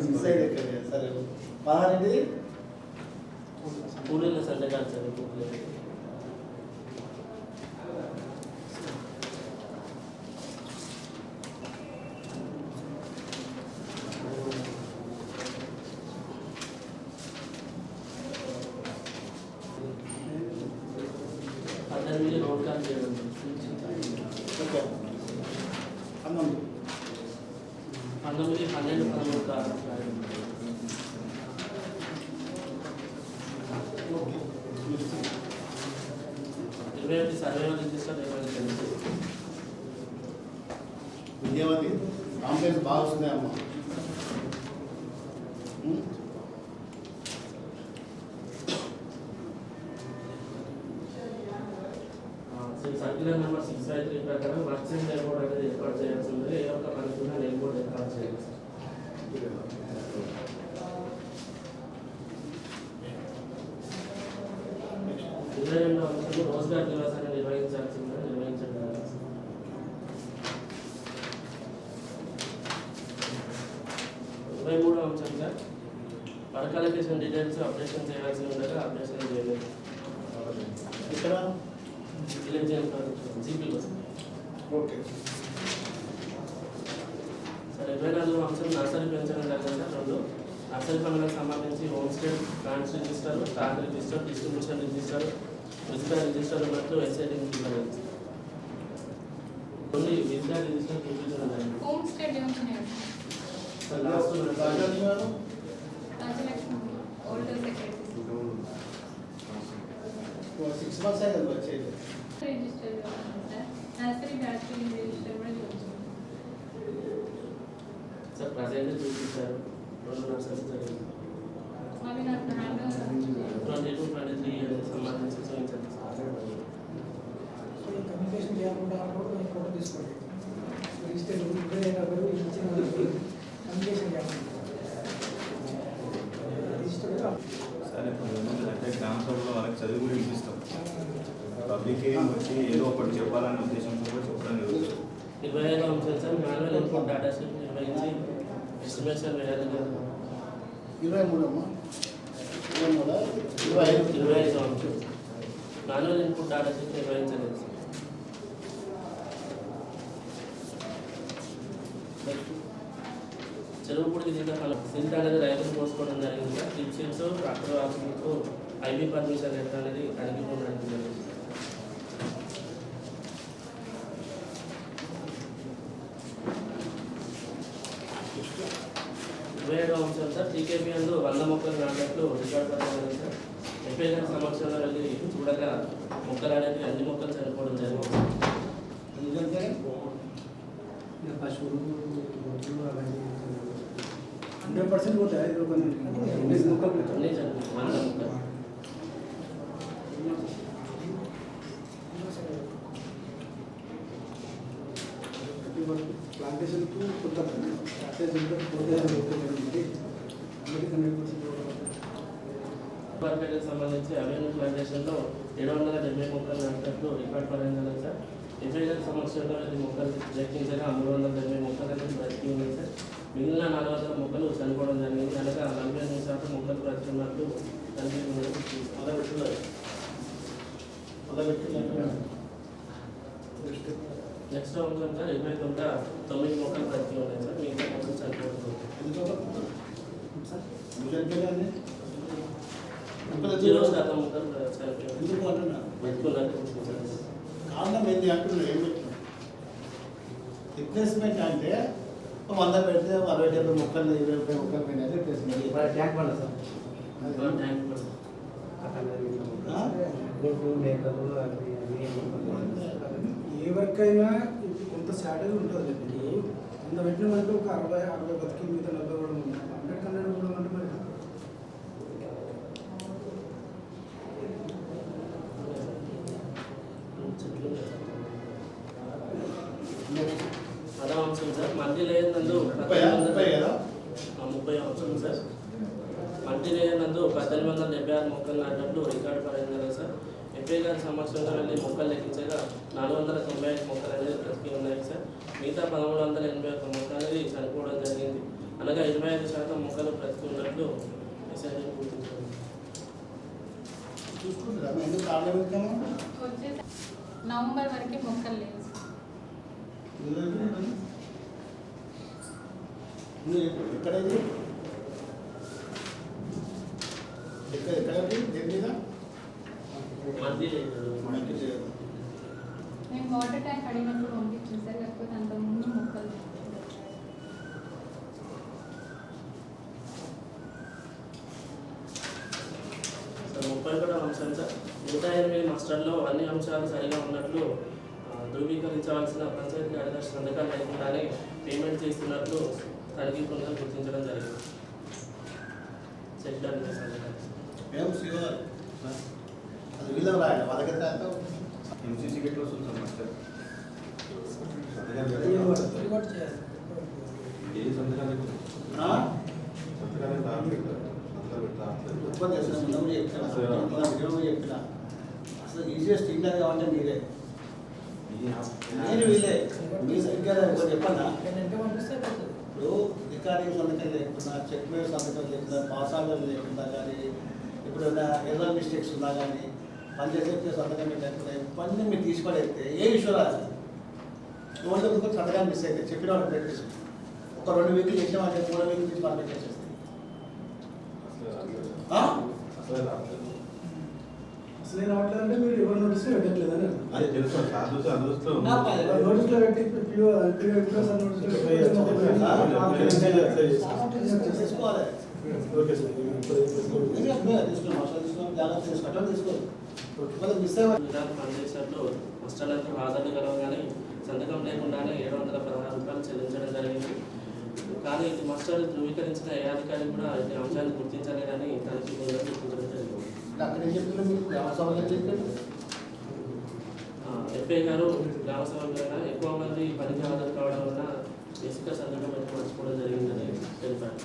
మిస్ అయ్యేది ఇక్కడ. సరే 16 కూలీల సంతకాలు సార్ కూలీలు. రోడ్ కాల్ చేయడం ఓకే అన్నం 19-12-13 కాలాలు రాయడం. ఓకే 21 సర్వే రిజిస్టర్ నిర్వహించండి. విద్యావతి కాంప్లైంట్స్ బాగా వస్తున్నాయి అమ్మ. సర్క్యులర్ నెంబర్ 653 ప్రకారం వర్క్స్ ఎయిర్పోర్ట్ అనేది ఏర్పాటు చేయాల్సి ఉంది. ఏ ఒక్క పని కూడా ఎయిర్పోర్ట్ ఏర్పాటు చేయాలి సార్. 22వ అంశంలో రోజ్గార్ నివాసాన్ని నిర్వహించాల్సిందని నిర్వహించడం జరిగింది. 23వ అంశం sir work allocation details updation చేయాల్సి ఉండగా అప్డేషన్ చేయలేదు. ఇక్కడ విలేజ్ జీపీలో ఓకే సార్ 24వ అంశం నర్సరీ పెంచడం జరిగింది సార్. 2 నర్సరీ పనులకు సంబంధించి home stay plants register, stock register, distribution register, visitor register ఉన్నట్లు వెబ్సైటింగ్ ఇవ్వలేదు. ఓన్లీ విజిటర్ రిజిస్టర్ చూపించడం జరిగింది home stay junction sir. Last రాజాని గారు రాజలక్ష్మి ఓల్డ్ సెక్రటరీ 6 months అయింది వచ్చేది. Register sir. Nursery batch register కూడా చూపించారు సార్. ప్రజెంట్ చూపించారు 2 నర్సరీ జరిగింది. అవి నాకు హ్యాండ్ 22-23 సంబంధించి చూపించండి సార్. సో ఈ కమ్యూనికేషన్ చేయకుండా కూడా కొంచెం ఫోటో తీసుకోండి. రిజిస్టర్ ఇచ్చిన కమ్యూనికేషన్ చేయకుండా రిజిస్టర్ సరే అంటే గ్రామ సభలో వాళ్ళకి చదువు కూడా ఇప్పిస్తాం. పబ్లిక్ ఏం వచ్చి ఏదో ఒకటి చెప్పాలనే ఉద్దేశంతో కూడా చెప్పడం జరుగుతుంది. 25వ అంశం sir manual input data sheet నిర్వహించి ఎస్టిమేషన్ వేయాలి. 23 అమ్మా 23 25వ అంశం మాన్యువల్ ఇన్పుట్ డేటా షీట్ నిర్వహించలేదు సార్. చెరువుపూడికి దిగిన సిల్ట్ అనేది రైతులు పోసుకోవడం జరిగింది సార్. టిప్ షీట్స్ ట్రాక్టర్ ఆఫీస్కు ఐబీ పర్మిషన్ లెటర్ అనేది అడిగిపోవడానికి జరిగింది. 27వ అంశం సార్ టీకేపీ అందు 100 మొక్కలు నాటినట్లు రికార్డు పత్రం సార్. ఎఫ్ఐ గారి సమక్షంలో వెళ్ళి చూడగా మొక్కలు అనేది అన్ని మొక్కలు చనిపోవడం జరిగింది. ఎందుకంటే పశువులు 100% పోతాయి. అన్నీ చనిపోయి 100 మొక్కలు ప్లాంటేషన్కు కొంత ప్యాకేజ్ ఉంటుంది 4000 జరిగింది అందుకే 100% మార్కెట్కి సంబంధించి అవెన్యూ ప్లాంటేషన్లో 770 మొక్కలు నాటినట్లు రికార్డ్ పడింది సార్. ఎఫ్ఐఆర్ సంవత్సరంలో 10 మొక్కలు లెక్కించగా 370 మొక్కలు అనేది బ్రతికి ఉన్నాయి సార్. మిగిలిన 400 మొక్కలు చనిపోవడం జరిగింది. అనగా 48% మొక్కలు బ్రతుకున్నట్లు నెక్స్ట్ అవసరం సార్ 9 మొక్కలు బ్రతికి ఉన్నాయి సార్. మిగతా మొక్కలు చనిపోవడం 0% మొక్కలు కారణం ఏంటి అంటున్నారు? ఏం పెట్టినాం రిప్లేస్మెంట్ అంటే 100 పెడితే 60-70 మొక్కలు 20 మొక్కలు పోయినాయి రిప్లేస్మెంట్. ట్యాంక్ బండ సార్ ట్యాంక్ బండ. గుడ్డు మేకలు అవి ఏ వర్క్ అయినా కొంత శాలరీ ఉంటుంది. కొంత పెట్టినామంటే ఒక 60 బతికి మిగతా 40 కూడా ఉంటాయి. 100 కూడా అంటే మరి అదే అవసరం సార్. మల్టీ లేయర్ నందు 30 అవసరం సార్. మల్టీ లేయర్ నందు 1876 మొక్కలు నాటినట్లు రికార్డు పడింది కదా సార్. ఎఫ్ఐ గారి సంవత్సరంలో వెళ్ళి మొక్కలు లెక్కించగా 495 మొక్కలు అనేది బ్రతికి ఉన్నాయి సార్. మిగతా 1381 మొక్కలు అనేది చనిపోవడం జరిగింది. అనగా 25% మొక్కలు బ్రతికి ఉన్నట్లు మెసేజ్ గుర్తించారు. చూసుకుంటారా ఎందుకు కారణం ఎందుకమ్మా? వచ్చే నవంబర్ వరకు మొక్కలు లేవు సార్. ఎక్కడైంది ఎక్కడైంది దేని మీద మల్టీ లేయర్ నేను వాటర్ ట్యాంక్ అడిగినప్పుడు పంపించాను సార్. లేకపోతే అంతకుముందు మొక్కలు సార్ 30 కూడా అంశం సార్. 108 మాస్టర్లో అన్ని అంశాలు సరిగా ఉన్నట్లు ధృవీకరించవలసిన పంచాయతీ కార్యదర్శి సంతకాలు లేకుండానే పేమెంట్ చేస్తున్నట్లు తనిఖీ బృందం గుర్తించడం జరిగింది. చెక్ డన్ సంతకాలు మేము శ్రీవారు అది వీళ్ళకి రాయాలి వాళ్ళకైతే అంతా ఎంసీసీ గెట్ వస్తుంది సార్ మాస్టర్. రికార్డ్ చేయాలి. ఏ సంతకాలు ఆ? సంతకాలు రావట్లేదు. ఉత్పత్తి చేసిన ముందు చెప్పిన అసలు ఈజియెస్ట్ ఇండియన్ కావాలంటే మీరే నేను వీళ్ళే మీ సరిగ్గా చెప్పన్నా. ఎంత పంపిస్తే అయిపోతుంది. ఇప్పుడు రికార్డింగ్ సంతకం లేకుండా చెక్ మేడ్ సంతకం లేకుండా పాస్ ఆర్డర్ లేకుండా కానీ ఇప్పుడు ఎర్రర్ మిస్టేక్స్ ఉన్నా కానీ పని చేసే సంతకం లేకుండా పని మీరు తీసుకోలేస్తే ఏ ఇష్యూ రాదు. రోజు సంతకాలు మిస్ అయితే చెప్పిన వాళ్ళు ప్రాక్టీస్ ఒక 2 వీక్లు చేసిన వాళ్ళు 3 వీక్లు నుంచి పర్ఫెక్ట్ చేసేస్తాయి. అసలు రావట్లేదు అంటే మీరు ఎవరు నోటీస్లో పెట్టట్లేదని అది తెలుసు సార్. నోటీస్లో నోటీస్లో పెట్టి తీసుకోవాలి. జాగ్రత్త తీసుకోవటం తీసుకోవాలి. మిస్ అయ్యి పనిచేసినట్లు మాస్టర్లకు హాజరు కలవగానే సంతకం లేకుండానే 716 రూపాయలు చెల్లించడం జరిగింది. కానీ ఇది మాస్టర్ ధృవీకరించిన ఏ అధికారి కూడా ఈ అంశాన్ని గుర్తించలేదని తనిఖీ బృందం గుర్తించడం జరిగింది. అక్కడ ఏం చెప్తున్నారు మీకు గ్రామ సభలో చెప్పారు? ఎఫ్ఐ గారు గ్రామ సభ్యులైనా ఎక్కువ మంది పనికి హాజరు కావడం వలన ఇసుక సంతకం పెట్టుకోవడం జరిగిందని తెలిపారు.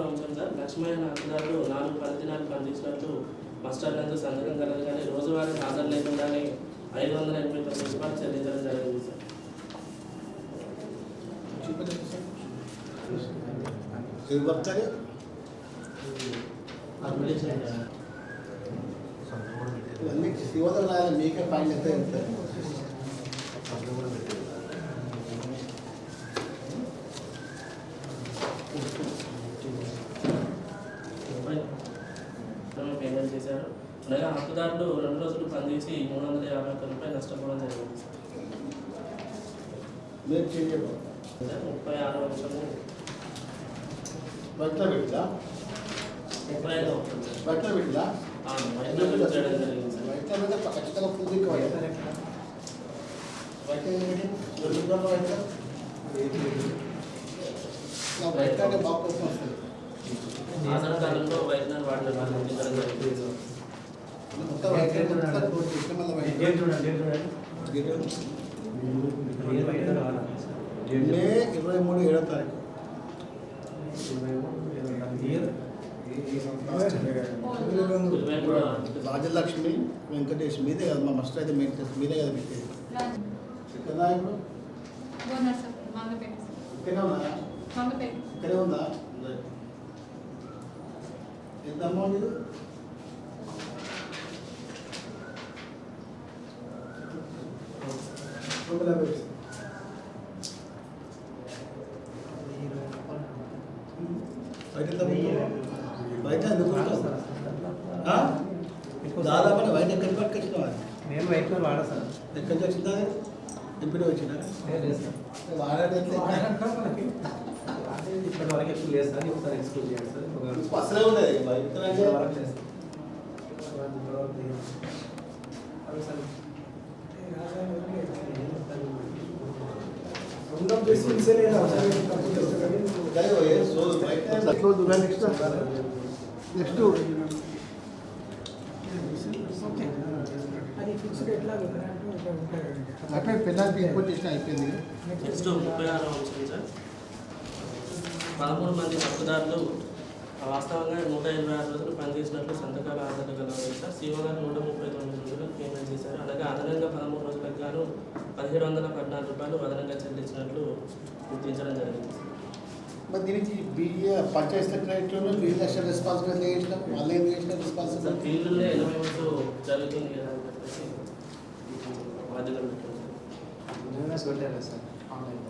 అంశం సార్. లక్ష్మయ్య అధికారులు 4 పని దినాలు పనిచేసినట్లు మాస్టర్ నందు సంతకం కలదు కానీ రోజువారీ హాజరు లేకుండానే 589 రూపాయలు చెల్లించడం జరిగింది సార్. ఇవన్నీ శివదలు రాయాలి. మీకే పైన ఎంత వెళ్తారు? పేమెంట్ చేశారు. అనగా హక్కుదారులు 2 రోజులు పనిచేసి 351 రూపాయలు నష్టపోవడం జరిగింది. మీరు చేయబో 36వ అంశము బయట పెడతా ఎప్పుడైనా ఉంటుంది సార్. బయట పెట్టిలా బయట చేయడం జరిగింది సార్. బయట పెడితే ఖచ్చితంగా పూర్తి బయట బయట అంటే బాగా కోసం వస్తుంది ఆధార్ కాలంలో వైద్యులు వాటిని గుర్తించడం జరిగింది సార్. మొత్తం బయట మే 23 7వ తారీఖు రాజలక్ష్మి వెంకటేష్ మీదే కదా మా మస్ట్ అయితే మెయింటెనెన్స్ మీదే కదా పెట్టేది ఇక్కడ ఇప్పుడు బోనస్ సార్ మంగపేట సార్. ఇక్కడే ఉందా మంగపేట ఇక్కడే ఉందా ఎంత అమౌంట్ ఇది బయట ఎంత బయట ఎందుకు దాదాపు బయట ఎక్కడికి పట్టుకొచ్చినావా నేను వైట్నర్ వాడా సార్. ఎక్కడి నుంచి వచ్చిందా ఎప్పుడు వచ్చినా లేదు సార్. వాడేట్లే ఇప్పటి వరకు ఎక్కువ లేదు సార్. ఒకసారి ఎక్స్క్లూజ్ చేయండి సార్. అసలే ఉండేది బయట ఇప్పటి వరకు లేదు సార్. నెక్స్ట్ అది ఫిక్స్డ్ ఎట్లా అక్కడ పెనాల్టీ ఇంపోర్ట్ చేసిన అయిపోయింది నెక్స్ట్ 36వ అంశం సార్. 13 మంది హక్కుదారులు వాస్తవంగా 126 రోజులు పనిచేసినట్లు సంతకాల ఆధారాలు కలవాలి సార్. సీఓ గారు 139 రోజులకు పేమెంట్ చేశారు. అలాగే అదనంగా 13 రోజులకు గాను 1714 రూపాయలు అదనంగా చెల్లించినట్లు గుర్తించడం జరిగింది సార్. మరి దీనికి బిఏ పంచాయత్ సెక్రటరీలో బిల్ లక్షల రెస్పాన్సిబిలిటీ చేసినాం వాళ్ళు ఏం చేసిన సార్ రెస్పాన్సిబిలిటీ ఫీల్డ్లో 80 రోజులు జరుగుతుంది కదా అని చెప్పేసి బాధ్యత పెట్టుకుంటాం. పెట్టారా సార్ ఆన్లైన్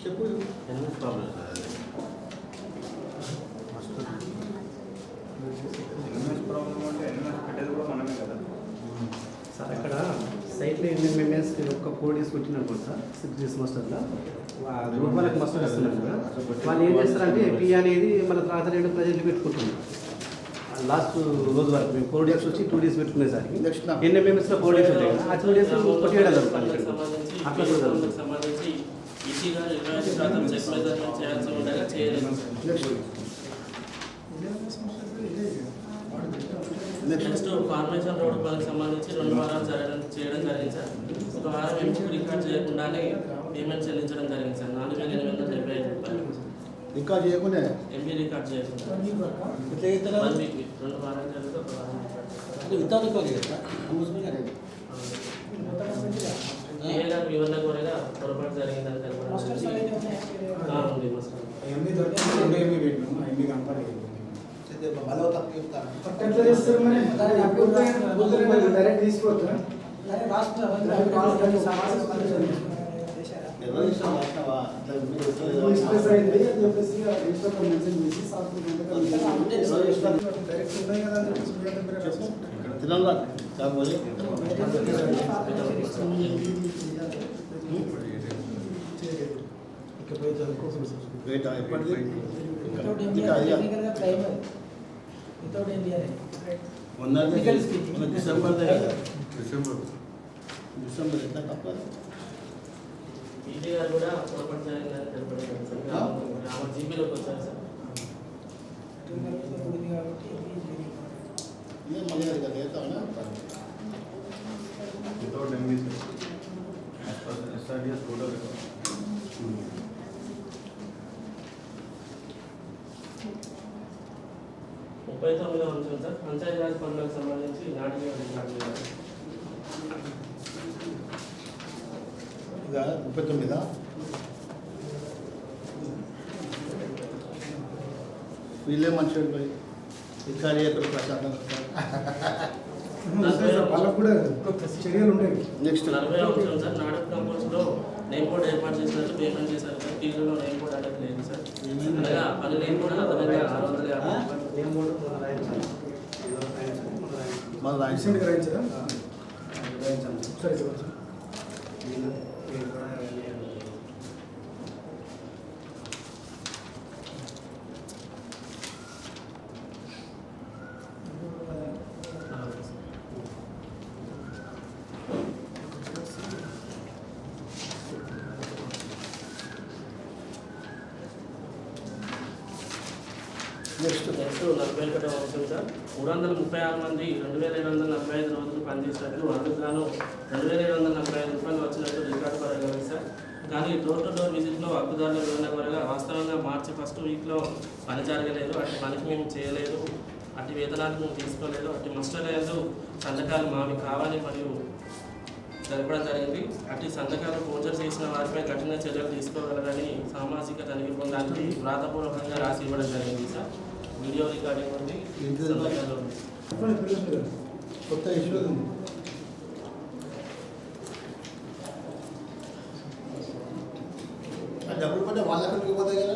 చెప్పు ఎందుకు ప్రాబ్లం సార్ అది? ఎన్ఎస్ ప్రాబ్లం అంటే ఎన్ఎస్ పెట్టేది కూడా మనమే కదా. సార్ అక్కడ సైట్లో ఎన్ని మెంబర్స్ ఒక 4 డేస్ వచ్చినప్పుడు సార్ 6 డేస్ మస్టర్లో గ్రూప్ వాళ్ళకి మస్టర్ ఇస్తున్నారు కదా. వాళ్ళు ఏం చేస్తారంటే పి అనేది మన తర్వాత 2 ప్రజెంట్లు పెట్టుకుంటున్నారు. లాస్ట్ రోజు వరకు మేము 4 డేస్ వచ్చి 2 డేస్ పెట్టుకునేసరికి ఎన్ని మెంబర్స్లో 4 డేస్ ఉంటాయి కదా. ఆ 2 డేస్ కొట్టేయడం సంబంధించి అట్లా కూడా జరుగుతుంది. సంబంధించి ఈసీ గారు 25% చెక్ మెజర్మెంట్ చేయాల్సి ఉండగా చేయలేదు. నెక్స్ట్ ఫార్మేషన్ రోడ్ పనికి సంబంధించి 2 వారాలు చేయడం జరిగింది సార్. ఒక వారం ఎంపీ రికార్డ్ చేయకుండానే పేమెంట్ చెల్లించడం జరిగింది సార్. 4875 రూపాయలు రికార్డ్ చేయకుండా ఎంపీ రికార్డ్ చేయకుండా ఎట్లా చేస్తారా 1 వీక్ 2 వారాలు జరిగితే ఒక వారం అంటే వితౌట్ రికార్డ్ చేస్తా ఏ గారు వివరణ కోరేగా పొరపాటు జరిగిందని తెలపడం మస్టర్ సార్ జరిగింది. అయితే ఉంది మస్టర్. ఎంబీ దొరికి 2 ఎంబీ పెట్టినాం. ఆ ఎంబీ కంపల్సరీ మళ్ళీ తప్పు చెప్తాను ఎట్లా చేస్తారు మరి దాన్ని అప్పుడు డైరెక్ట్ తీసుకోవద్దా ఎవరు ఇష్టం రాసినావా ఎక్స్ప్రెస్ అయింది అని చెప్పేసి రిజిస్టర్లో మెన్షన్ చేసి డైరెక్ట్ ఉన్నాయి కదా అని చెప్పేసి మీ దగ్గర రాసి తినాలి కాకపోతే ఇకపై చదువుకోవచ్చు వెయిట్ ఎప్పటిది వితౌట్ ఇండియా మొన్న డిసెంబర్ డిసెంబర్ డిసెంబర్ ఎట్లా తప్పదు ఈసీ గారు కూడా పొరపాటు జరిగిందని తెలపడం జరిగింది సార్. గ్రామ జీపీలోకి వచ్చారు సార్. ఇదే మళ్ళీ అది కదా చేస్తామన్నా వితౌట్ ఎంబీసీ ఎస్ఆర్డిఎస్ టోటల్ రికార్డ్. ముప్పై 39వ అంశం సార్. పంచాయతీరాజ్ పనులకు సంబంధించి నాటికి రికార్డు చేయాలి. ఇక 39 వీళ్ళే మనుషులు పోయి ఇక్కడ ఎక్కడ ప్రశాంతం వాళ్ళకు కూడా చర్యలు ఉంటాయి. నెక్స్ట్ 40వ అంశం సార్. నాటక కంపోజ్లో నేమ్ బోర్డు ఏర్పాటు చేసినట్లు పేమెంట్ చేశారు సార్. టీజీలో నేమ్ బోర్డు అనేది లేదు సార్. అనగా పని నేమ్ బోర్డు అదనంగా 650 మళ్ళీ రీసెంట్గా రాయించరా సరే చెప్పండి. నెక్స్ట్ 41వ అంశం సార్ 336 మంది 2745 రోజులు పనిచేసినట్లు అందుకు గాను 2745 రూపాయలు వచ్చినట్టు రికార్డు పడగలదు సార్. కానీ డోర్ టు డోర్ విజిట్లో హక్కుదారుల వివరణ కొరగా వాస్తవంగా మార్చి ఫస్ట్ వీక్లో పని జరగలేదు, అటు పనికి మేము చేయలేదు, అటు వేతనాలు మేము తీసుకోలేదు, అటు మస్టర్లు సంతకాలు మావి కావాలి మరియు జరపడం జరిగింది. అటు సంతకాలు ఫోర్జర్ చేసిన వారిపై కఠిన చర్యలు తీసుకోగలరని సామాజిక తనిఖీ పొందడానికి వ్రాతపూర్వకంగా రాసి ఇవ్వడం జరిగింది సార్. వీడియో రికార్డింగ్ ఉంది, సంతకాలు ఉంది. కొత్త ఇష్యూ ఉంది. డబ్బులు పట్టే వాళ్ళకి పోతాయి కదా.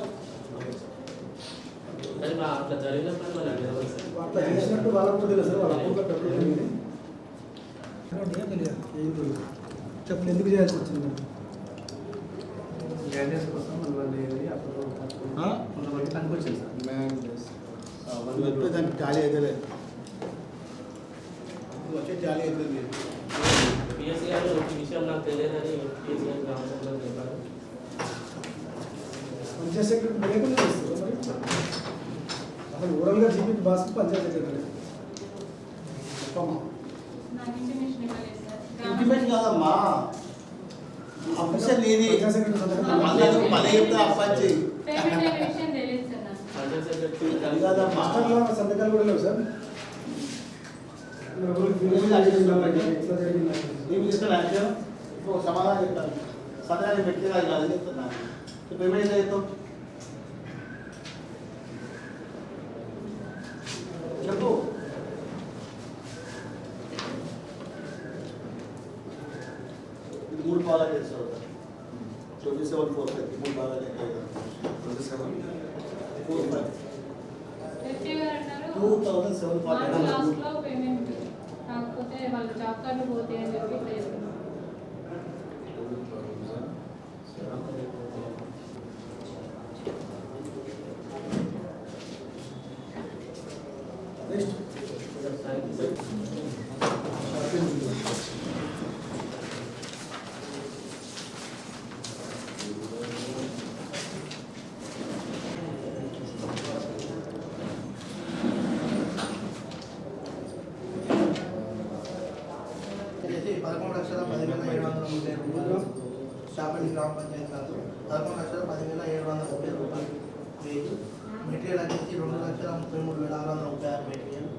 కానీ మా అట్లా జరిగినప్పుడు మరి తెలియదు సార్. అట్లా చేసినట్టు వాళ్ళకు తెలియదు సార్. వాళ్ళ అకౌంట్లో డబ్బులు జరిగింది చెప్పండి ఎందుకు చేయాల్సి వచ్చింది? గైడెన్స్ కోసం వాళ్ళు అప్పుడు కొంతమంది కనిపించింది సార్. దానికి టాలీ అయితే లేదు, వచ్చే టాలీ అయితే లేదు. పిఎస్సీ గారు ఈ విషయం నాకు తెలియదని పిఎస్సీ గారు గ్రామంలో చెప్పారు. పంచాయత్ సెక్రటరీ లేకుండా చేస్తారు మరి అసలు ఓవరాల్గా జీపీ బాస్ పంచాయత్ సెక్రటరీ నాకు ఇంటిమేషన్ ఇవ్వలేదు సార్. ఇంటిమేషన్ కాదమ్మా, ఆఫీసర్ నీది పంచాయత్ సెక్రటరీ పని చెప్తే అప్పాచి పేమెంట్ అనే విషయం తెలియదు సార్ నాకు. పంచాయత్ సెక్రటరీ అది కాదమ్మా. మాస్టర్లో సంతకాలు కూడా లేవు సార్. ఎట్లా జరిగింది? నీకు తీసుకుని యాక్షన్ ఇప్పుడు సమాధానం చెప్తాను. సంతకాన్ని పెట్టి కాదు చెప్తున్నాను. ఇప్పుడు ఏమైతే చెప్తాం చెప్పు. ఇది 3 భాగాలు చేస్తారు 27,450 3 భాగాలు 27,450 ఎస్టీ గారు అన్నారు 2,740 మార్చ్ లాస్ట్లో పేమెంట్ కాకపోతే వాళ్ళు జాబ్ కార్డు పోతే అని చెప్పి ఇట్లా చెప్పారు. చేసి 11,10,730 రూపాయలు షాపల్లి గ్రామ పంచాయతీ కాదు 11,10,730 రూపాయలు వేసి మెటీరియల్ వచ్చేసి 2,33,636 మెటీరియల్.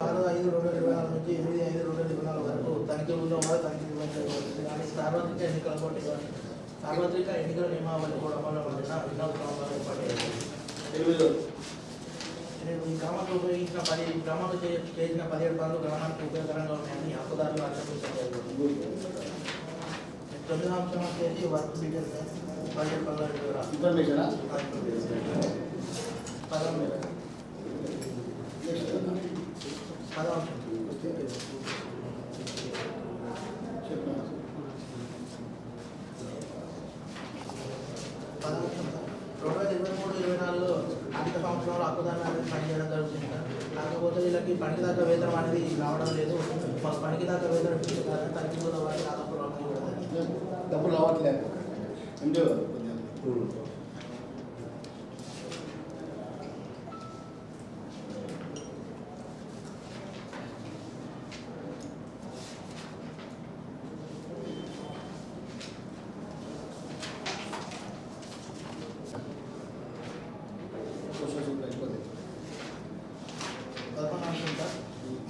ఆరు 5/2024 నుంచి 8/5/2024 వరకు తనిఖీలు ఉన్నవారు తనిఖీ కానీ సార్వత్రిక ఎన్నికల పోటీ సార్వత్రిక ఎన్నికల నియమావళి కూడా అమలు పడిన వినోద్ గ్రామాలు ఏర్పడేది. నేను ఈ గ్రామానికి ఉపయోగించిన 10 గ్రామాలు చేసిన 17 పనులు గ్రామానికి ఉపయోగకరంగా ఉన్నాయని హక్కుదారులు ఆచరించారు. 9వ అంశం వచ్చేసి వర్క్ డీటెయిల్స్ 17 పనుల ఇన్ఫర్మేషన్ 2023-24 ఆర్థిక సంవత్సరంలో హక్కుదారులు అనేది పనిచేయడం జరుగుతుంది. కాకపోతే వీళ్ళకి పనికి దాకా వేతనం అనేది రావడం లేదు. మాకు పనికి దాకా వేతనం ఇప్పించాలని తనిఖీ కూడా వారికి డబ్బులు రావట్లేదు.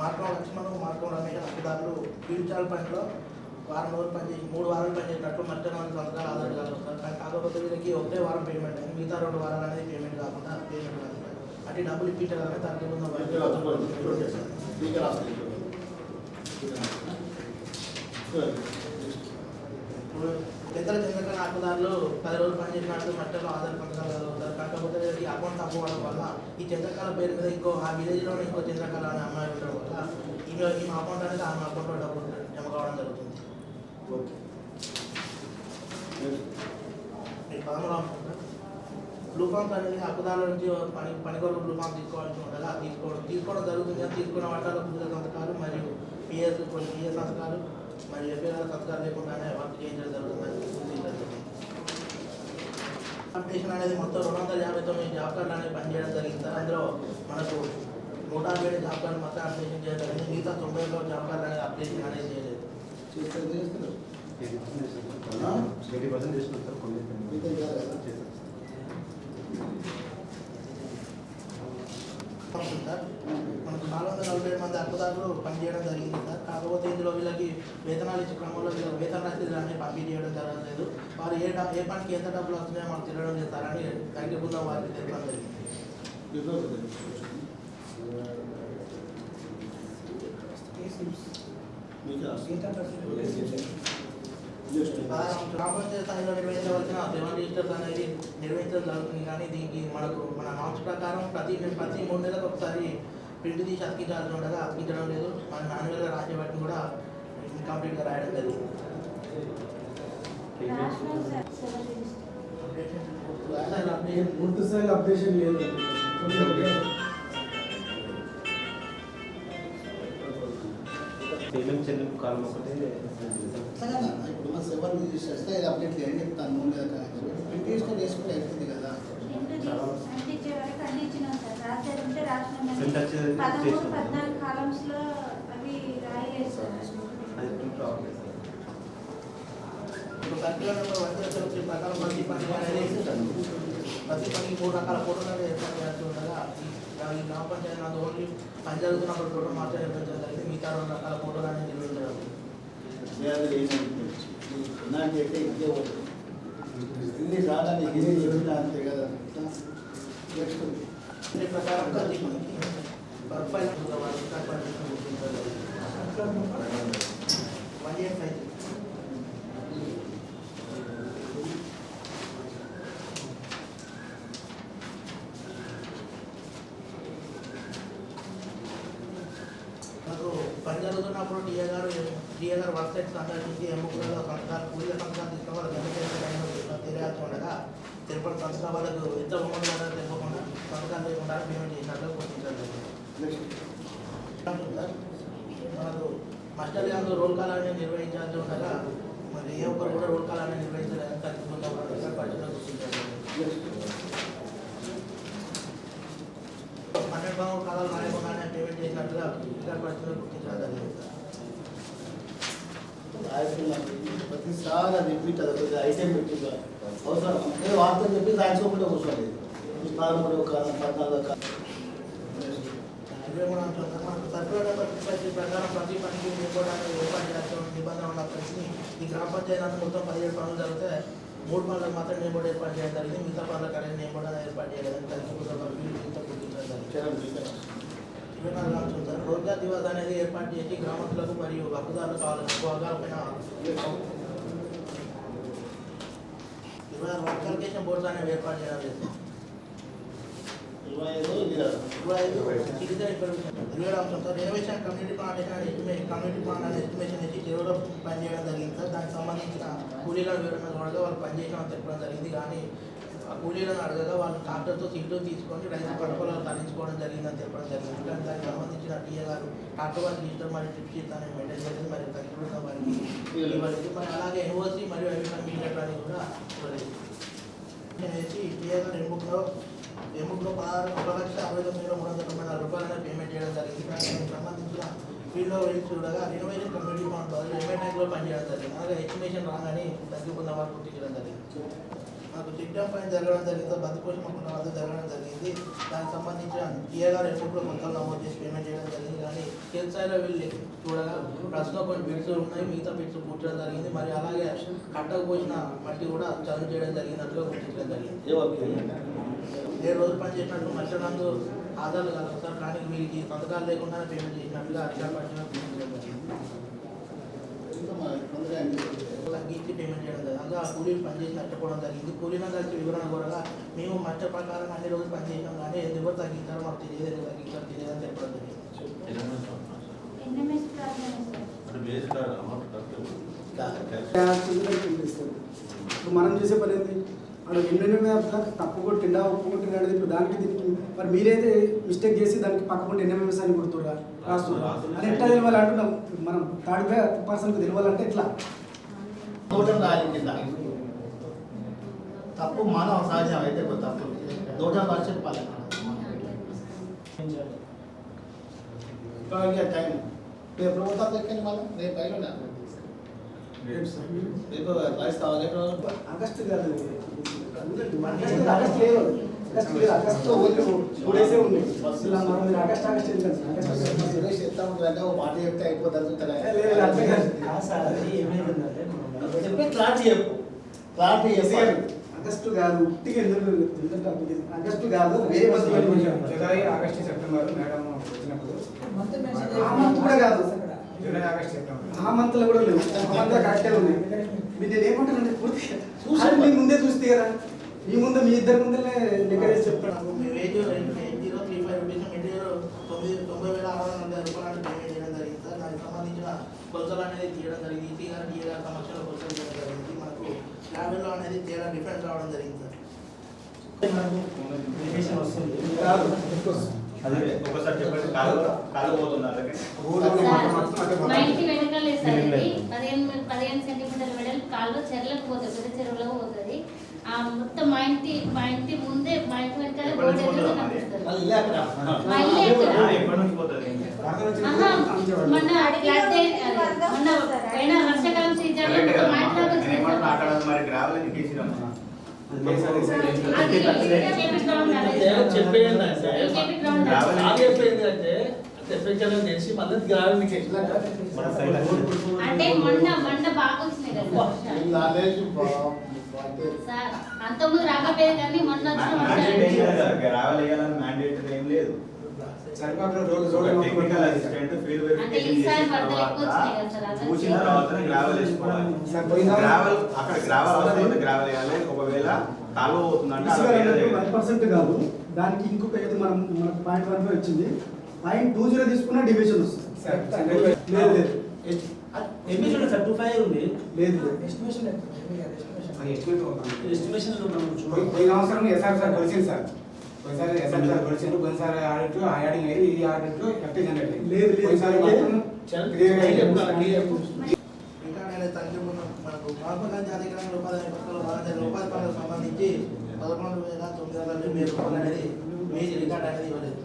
మార్గం లక్ష్మణ్ మార్గం రమేష్ హక్కుదారులు ఫ్యూచర్ పనిలో వారం రోజులు పనిచేసి 3 వారాలు పనిచేసినట్టు మధ్య 4 సంవత్సరాలు ఆధార్ కార్డు వస్తారు. కానీ కాకపోతే వీళ్ళకి ఒకటే వారం పేమెంట్ అయింది, మిగతా 2 వారాలు అనేది పేమెంట్ కాకుండా పేమెంట్ కాదు. అటు డబ్బులు ఇప్పించాలని తనకి ముందు ఇప్పుడు 10th ఇతర చంద్రకళ హక్కుదారులు 10 రోజులు పనిచేసినట్టు మట్టలో ఆధార్ పథకాలు కలుగుతారు. కాకపోతే ఈ అకౌంట్ తప్పుకోవడం వల్ల ఈ చంద్రకళ పేరు మీద ఇంకో ఆ విలేజ్లోనే ఇంకో చంద్రకళ అనే అమ్మాయి ఉండడం వల్ల ఈమె అకౌంట్ అనేది ఆమె అకౌంట్లో డబ్బులు జమ కావడం జరుగుతుంది. ఓకే. ఈ 13వ బ్లూ ఫామ్స్ అనేది హక్కుదారుల నుంచి పని కొరకు బ్లూ ఫామ్ తీసుకోవాల్సి ఉండగా తీసుకోవడం జరుగుతుంది. తీసుకున్న వాటాల పుస్తక సంతకాలు మరియు కొన్ని పిఎస్ సంతకాలు మరియు ఎఫ్ఐఆర్ సంతకాలు లేకుండానే వర్క్ చేయించడం జరుగుతుందని గుర్తించడం. అప్లికేషన్ అనేది మొత్తం 259 జాబ్ కార్డులు అనేది పనిచేయడం జరిగింది సార్. అందులో మనకు 167 జాబ్ కార్డు మొత్తం అప్లికేషన్ చేయడం జరిగింది. మిగతా 91 జాబ్ కార్డులు అనేది అప్లికేషన్ అనేది చేయలేదు. సార్ మనకు 447 మంది హక్కుదారులు పనిచేయడం జరిగింది సార్. కాకపోతే ఇందులో వీళ్ళకి వేతనాలు ఇచ్చే క్రమంలో వీళ్ళకి వేతన రసీదులన్నీ పంపిణీ చేయడం జరగలేదు. వారు ఏ పనికి ఎంత డబ్బులు వస్తున్నాయో మాకు తెలియడం లేదు సార్ అని తనిఖీ బృందం వారికి తెలియడం జరిగింది. గ్రామ పంచాయతీ స్థాయిలో నిర్వహించవలసిన 7 రిజిస్టర్స్ అనేది నిర్వహించడం జరుగుతుంది. కానీ దీనికి మన నామ్స్ ప్రకారం ప్రతి 3 నెలలకు ఒకసారి ప్రింట్ తీసి అతికించాల్సి ఉండగా అతికించడం లేదు. మన మాన్యువల్గా రాసే వాటిని కూడా ఇన్కంప్లీట్గా రాయడం జరిగింది. పూర్తి స్థాయిలో అప్డేషన్ లేదు. పేమెంట్ చెల్లింపు కాలం ఒకటే ఇప్పుడు మన 7 రిజిస్టర్స్ ఇది అప్డేట్ చేయండి చెప్తాను. 3 నెలల కానీ ప్రింట్ వేసుకొని వేసుకుంటే అయిపోతుంది కదా. ప్రకారం ప్రతి పనికి 3 రకాల ఫోటోలు ఏర్పాటు చేస్తూ ఉండగా ఈ గ్రామ పంచాయతీ నాకు ఓన్లీ పని జరుగుతున్నప్పుడు ఫోటో మాత్రం నిర్వహించడం జరిగింది. మిగతా 2 రకాల ఫోటోలు అనేది నిర్వహించడం నాకైతే ఇన్ని చాలా నీకు ఇదే చెప్తున్నా అంతే కదా. నెక్స్ట్ దీని ప్రకారం ప్రతి పనికి ప్రొఫైల్ 1 ఇయర్ అయితే పని జరుగుతున్నప్పుడు డిఏ గారు వర్క్ సైట్ సందర్శించి ఎమ్ముకులలో సంతకాలు కూలీల సంతకాలు తీసుకోవాలి. తెలియాల్సి ఉండగా తిరుపతి సంతకాల వాళ్ళకు ఎంత అమౌంట్ ఉందో తెలియకుండా సంతకాలు లేకుండా పేమెంట్ చేసినట్లు గుర్తించారు. మనకు మాస్టర్ గారు రోల్ కాలాన్ని నిర్వహించాల్సి ఉండగా మరి ఏ ఒక్కరు కూడా రోల్ కాలాన్ని నిర్వహించలేదని తగ్గుతుందా పరిస్థితులు గుర్తించారు. 12 కాలాలు రాయకుండానే పేమెంట్ చేసినట్టుగా ఇక్కడ పరిస్థితులు గుర్తించడం జరిగింది. ప్రతిసారి రిపీట్ అది ఐటెం పెట్టింది అవసరం అంటే వార్తలు చెప్పి రాయించుకోకుండా కూర్చోండి. 13వ కాలం 14వ కాలం మనకు సర్కులర్ ప్రకారం ప్రతి పనికి నింపడానికి ఏర్పాటు చేయాల్సిన నిబంధన ఉన్నప్పటికీ ఈ గ్రామ పంచాయతీ మొత్తం 17 పనులు జరిగితే 3 పనులకు మాత్రం నేమ్ బోర్డు ఏర్పాటు చేయడం జరిగింది. మిగతా పనులకు అనేది నేమ్ బోర్డు అనేది ఏర్పాటు చేయలేదని రోజ్గార్ దివాస్ అనేది ఏర్పాటు చేసి గ్రామస్తులకు మరియు హక్కుదారులకు కావాల్సిన భాగాలపైన 26 వర్క్ అలొకేషన్ బోర్డ్స్ అనేవి ఏర్పాటు చేయడం లేదు. 27 అంశంతో రెనోవేషన్ కమ్యూనిటీ ప్లాన్ అనే ఎస్టిమేషన్ ఇచ్చి చెరువులో పనిచేయడం జరిగింది సార్. దానికి సంబంధించిన కూలీల వివరణ కూడా వాళ్ళు పనిచేయడం చెప్పడం జరిగింది. కానీ ఆ కూలీలను అడగగా వాళ్ళు ట్రాక్టర్తో సీట్లు తీసుకొని రైతు పడపలను తరలించుకోవడం జరిగిందని చెప్పడం జరిగింది. కానీ దానికి సంబంధించిన టీఏ గారు ట్రాక్టర్ వారి రిజిస్టర్ మరియు ట్రిప్ షీట్ అనేది మెయింటైన్ చేసింది మరియు తగ్గిపోయిన వారికి ఇవ్వలేదు. మరి అలాగే ఎన్ఓసి మరియు అవిషన్ మీడియట్ అని కూడా ఇవ్వలేదు. వేసి టీఏ గారు ఎముకలో 1,69,394 రూపాయలను పేమెంట్ చేయడం జరిగింది. దానికి సంబంధించిన ఫీల్డ్లో వెళ్ళి చూడగా రెనోవేషన్ కమ్యూనిటీ ఫండ్ బదులు ఎంఏ ట్యాంక్లో పనిచేయడం జరిగింది. అలాగే ఎస్టిమేషన్ రాగానే తగ్గిపోయిన వారు గుర్తించడం జరిగింది. మాకు చెక్ డ్యామ్ పైన జరగడం జరిగింది. బందిపోషణ వద్ద జరగడం జరిగింది. దానికి సంబంధించిన టీఏ గారు ఎప్పుడు మొత్తం నమోదు చేసి పేమెంట్ చేయడం జరిగింది. కానీ కిల్ స్థాయిలో వెళ్ళి చూడగా ప్రస్తుతం కొన్ని బిడ్స్ ఉన్నాయి, మిగతా బిడ్స్ కూర్చోడం జరిగింది. మరి అలాగే కట్టకు పోసిన మట్టి కూడా చదువు చేయడం జరిగినట్లుగా గుర్తించడం జరిగింది. 7 రోజులు పనిచేసినట్టు మత్స్యనందు ఆధారాలు కలుగుతారు. కానీ వీరికి సంతకాలు లేకుండానే పేమెంట్ చేసినట్లుగా అధికార పరిచయం గుర్తించడం జరిగింది. తగ్గించి సంబంధించి పేమెంట్ చేయడం జరిగింది. అందులో ఆ కూలీలు పనిచేసి నష్టపోవడం జరిగింది. కూలీలను కలిసి వివరణ కూడా మేము మధ్య ప్రకారం అన్ని రోజులు పనిచేసాం కానీ ఎందుకు తగ్గించారో మాకు తెలియదు, ఎందుకు తగ్గించారో తెలియదని చెప్పడం జరిగింది. ఇప్పుడు మనం చేసే పని ఏంటి? అక్కడ ఎన్నెన్నో తప్పు కొట్టిండా ఉప్పు కొట్టిండా అనేది ఇప్పుడు దానికి దీనికి మరి మీరైతే మిస్టేక్ చేసి దానికి పక్కకుండా ఎన్ఎంఎస్ అని కొడుతుర్రా రాస్తుర్రా అని ఎట్లా తెలియాలి అంటున్నాం. మనం థర్డ్ పర్సన్కి తెలియాలంటే ఎట్లా దోటం రాలి కింద తప్పు మానవ సహజం అయితే తప్పు దోటం రాసి చెప్పాలి. టైం రేపు ప్రభుత్వం ఎక్కండి మళ్ళీ రేపు అయినా రేపు క్లాస్ కావాలి. రేపు ఆగస్టు కాదు, ఆగస్టు లేదు, ఆగస్టు ఓన్లీ 2 days ఉంది. ఇలా మనం మీరు ఆగస్ట్ సురేష్ చెప్తా ఉంటుంది ఓ మాట చెప్తే అయిపోతుంది. చెప్పి క్లారిటీ చెప్పు, క్లారిటీ చెప్పాలి. ఆగస్టు కాదు, ఉట్టిగా ఎందుకు ఆగస్టు కాదు, జూలై ఆగస్టు సెప్టెంబర్ మేడం వచ్చినప్పుడు ఆ మంత్ కూడా కాదు, జూలై ఆగస్టు సెప్టెంబర్ ఆ మంత్లో కూడా లేవు. ఆ మంత్ కరెక్టే ఉన్నాయి. మీరు నేను ఏమంటానంటే పూర్తిగా చూసాను, మీ ముందే చూస్తే కదా, మీ ముందు మీ ఇద్దరి ముందే లెక్క చేసి చెప్తాను. మీ వేజ్ 8035 రూపీస్ మెటీరియల్ 90,640 రూపాయలు పేమెంట్ చేయడం జరిగింది సార్. దానికి సంబంధించిన కొలతలు అనేది తీయడం జరిగింది. ఈసీ గారు టీఏ గారి సమక్షంలో కొలతలు చేయడం జరిగింది. మనకు ల్యాబ్లో అనేది తేడా డిఫరెన్స్ రావడం జరిగింది సార్. ఒకసారి చెప్పండి. కాలు పోతున్నారు మా ఇంటి వెనకాలే సార్ ఇది 15 సెంటీమీటర్ల వెడల్పు కాళ్ళు చెరువులకు పోతుంది, పెద్ద చెరువులకు పోతుంది. ఆ మొత్తం మా ఇంటి ముందే మా ఇంటి వెనకాల బోర్డు ఎదురుగా కనిపిస్తుంది. మా ఇల్లు ఎక్కడ? మొన్న పోయిన వర్షాకాలం సీజన్ మా ఇంట్లో తెలిసి మళ్ళీ గ్రామీణ అంటే మొన్న బాగా వచ్చినాయి కదా సార్. అంతకుముందు రాకపోయేది కానీ మొన్న ఏం లేదు. అంటే ఈసారి వరదలు ఎక్కువ వచ్చినాయి కదా సార్. కూర్చున్న తర్వాత గ్రావెల్ వేసుకోవాలి. గ్రావెల్ అక్కడ గ్రావెల్ అవసరం, గ్రావెల్ వేయాలి. ఒకవేళ కాలువ అవుతుందంటే 1% కాదు, దానికి ఇంకొక ఏది మనం మనకు 0.15 వచ్చింది, 0.20 తీసుకున్న డివిజన్ వస్తుంది. లేదు లేదు ఎస్టిమేషన్ సార్ 25 ఉంది. లేదు ఎస్టిమేషన్ పోయిన అవసరం ఎస్ఆర్ సార్ కొలిసింది సార్. పోయినసారి ఎస్ఆర్ సార్ కొలిసిండు, పోయినసారి ఆడిట్ యాడింగ్ అయ్యి ఈ ఆడిట్ ఎఫ్టీ జనరేట్ అయ్యింది. లేదు పోయినసారి మాత్రం రికార్డ్ అనేది తనిఖీ మనకు మహాత్మా గాంధీ జాతీయ గ్రామీణ ఉపాధి పథకంలో భాగంగా ఉపాధి పనులకు సంబంధించి 11,970 రూపాయలు అనేది వేజ్ రికార్డ్ అనేది ఇవ్వలేదు.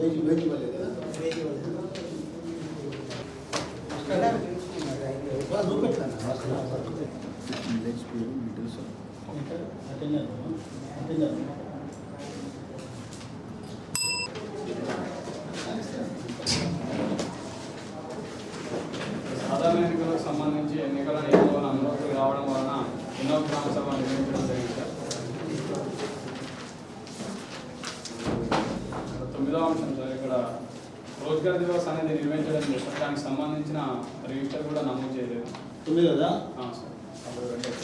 వేజ్ ఇవ్వలేదు కదా, వేజ్ ఇవ్వలేదు. సాధారణ ఎన్నికలకు సంబంధించి ఎన్నికల నియమావళి అమలులోకి రావడం వలన ఎన్నో గ్రామ సభ నిర్వహించడం జరిగింది సార్. 9వ అంశం సార్, ఇక్కడ రోజ్గార్ దివస్ అనేది నిర్వహించడం జరిగింది. దానికి సంబంధించిన రిజిస్టర్ కూడా నమోదు చేయలేదు. కదా సార్ అప్పుడు పెట్టారు.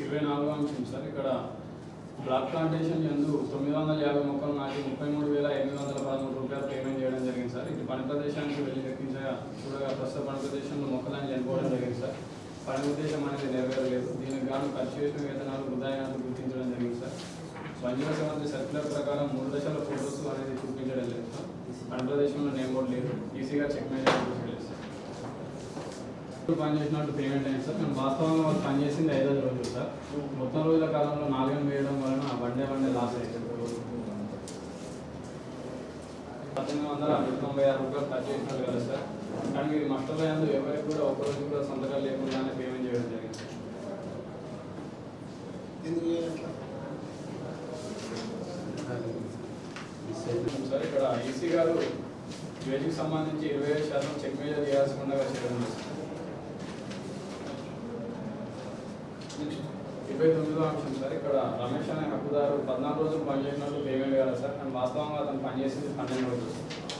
ఇరవై 24వ అంశం సార్, ఇక్కడ బ్లాక్ ప్లాంటేషన్ యందు 950 మొక్కలు నాటి 33,813 రూపాయలు పేమెంట్ చేయడం జరిగింది సార్. ఇది పని ప్రదేశానికి వెళ్ళి లెక్కించగా చూడగా ప్రస్తుత పని ప్రదేశంలో మొక్కలను చనిపోవడం జరిగింది సార్. పని ఉద్దేశం అనేది నెరవేరలేదు. దీనికి గాను ఖర్చు చేసిన వేతనాలు వృధాయినట్టు గుర్తించడం జరిగింది సార్. పంచాయతీ మంత్రి సర్క్యులర్ ప్రకారం 3 దశల ఫోటోస్ అనేది చూపించడం లేదు సార్. పని ప్రదేశంలో నేమ్ బోర్డు లేదు, ఈసీగా చెక్ మేనేజ్ చూపించలేదు సార్. పనిచేసినట్టు పేమెంట్ అయింది సార్. మేము వాస్తవంగా వాళ్ళు పనిచేసింది 5 రోజులు సార్. మొత్తం రోజుల కాలంలో 4 వేయడం వలన వన్ డే లాస్ అయింది. 1896 రూపాయలు ఖర్చు చేసినారు కదా సార్. కానీ మీరు మస్టర్లో ఎందుకు ఎవరికి కూడా ఒక్క రోజు కూడా సంతకాలు లేకుండానే పేమెంట్ చేయడం జరిగింది సార్. ఇక్కడ ఈసీ గారు వేజ్కి సంబంధించి 25% చెక్ మేజర్ చేయాల్సి ఉండగా చేయడం 29వ అంశం సార్, ఇక్కడ రమేష్ అనే హక్కుదారు 14 రోజులు పనిచేసినట్టు పేమెంట్ కదా సార్, కానీ వాస్తవంగా అతను పనిచేసింది 12 రోజులు,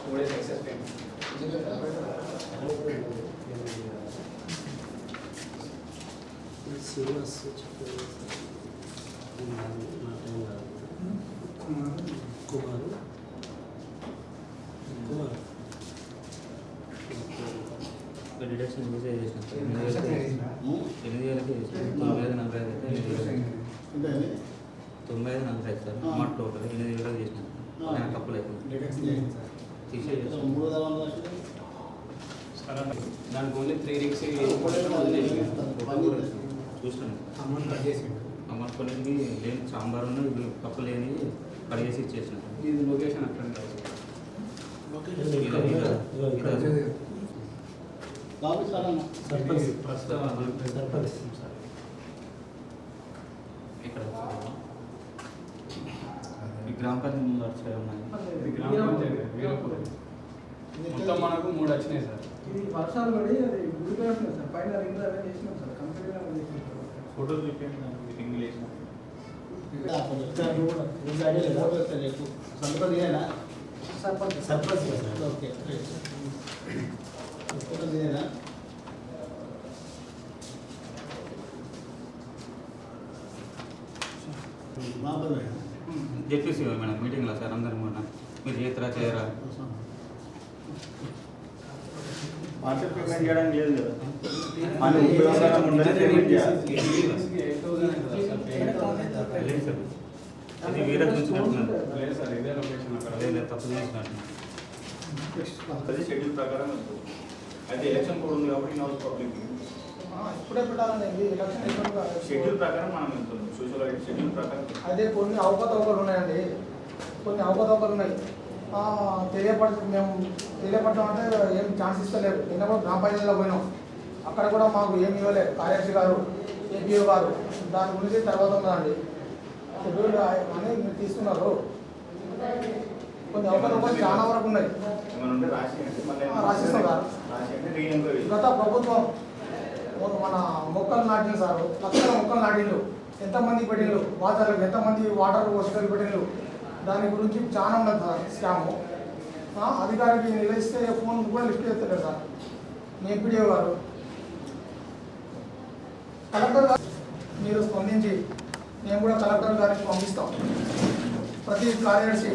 2 days excess payment. Deduction use చేసిన 8,000కి 9,45 సార్ అమౌంట్ టోటల్ 8,000 చేసిన కప్పులు దానికి ఓన్లీ 3 రీక్స్ చూస్తాను అమౌంట్ కట్ చేసి అమౌంట్ కొన్నింటికి లేని సాంబార్ కప్పు లేని కడిగేసి ఇచ్చేసిన. ఇది లొకేషన్ అక్కడ ఇక్కడ ఈ గ్రామ పంచాయతీ వచ్చాయి ఉన్నాయి. గ్రామ పంచాయతీ వీరపూర్ మొత్తం మనకు 3 వచ్చినాయి సార్. ఇది వర్షాలు పడి అది గుడిపోయినట్లేదు సార్, పైన రింగ్ అవన్నీ చేసినాం సార్, కంప్లీట్గా ఫోటోలు చూపించండి రింగ్ వేసిన చెప్పేసి మేడం మీటింగ్లో సార్ అందరం మొన్న మీరు చేస్తారా చేయరా వాట్సాప్ పేమెంట్ చేయడానికి లేదు కదా, అని ఉపయోగకరం ఉండదు పేమెంట్ చేయాలి. లేదు సార్, ఇది వేరే చూసినట్టున్నారు. లేదు సార్, ఇదే లొకేషన్ అక్కడ. లేదు తప్పు చేసినట్టు. అది షెడ్యూల్ ప్రకారం వస్తుంది. అయితే ఎలక్షన్ కోడ్ ఉంది కాబట్టి నౌస్ పబ్లిక్ ఇప్పుడే పెట్టాలండి ఎలక్షన్ షెడ్యూల్ ప్రకారం మనం వెళ్తున్నాం. సోషల్ రైట్ షెడ్యూల్ ప్రకారం అదే కొన్ని అవకతవకలు ఉన్నాయండి, కొన్ని అవకతవకలు ఉన్నాయి. తెలియపడటం అంటే ఏం ఛాన్స్ ఇస్తలేరు. నిన్న కూడా గ్రామ పంచాయతీలో పోయినాం, అక్కడ కూడా మాకు ఏమి ఇవ్వలేదు. కార్యదర్శి గారు, ఏపీఓ గారు దాని గురించి తర్వాత ఉన్నదండి. షెడ్యూల్ అని మీరు తీసుకున్నారు. కొన్ని అవకతవకలు చాలా వరకు ఉన్నాయి. రాసిస్తాం సార్. గత ప్రభుత్వం మన మొక్కలు నాటింది సార్, లక్షల మొక్కలు నాటిండు, ఎంతమంది పెట్టిండు, వాటర్లకు ఎంతమంది వాటర్ వసతులు పెట్టిండు, దాని గురించి చాలా ఉన్నది సార్ స్కాము. అధికారికి నిలదీస్తే ఫోన్ కూడా లిఫ్ట్ చేస్తలేరు సార్. మీ ఎంపీడీఓ గారు, కలెక్టర్ గారు మీరు స్పందించి మేము కూడా కలెక్టర్ గారికి పంపిస్తాం. ప్రతి కార్యదర్శి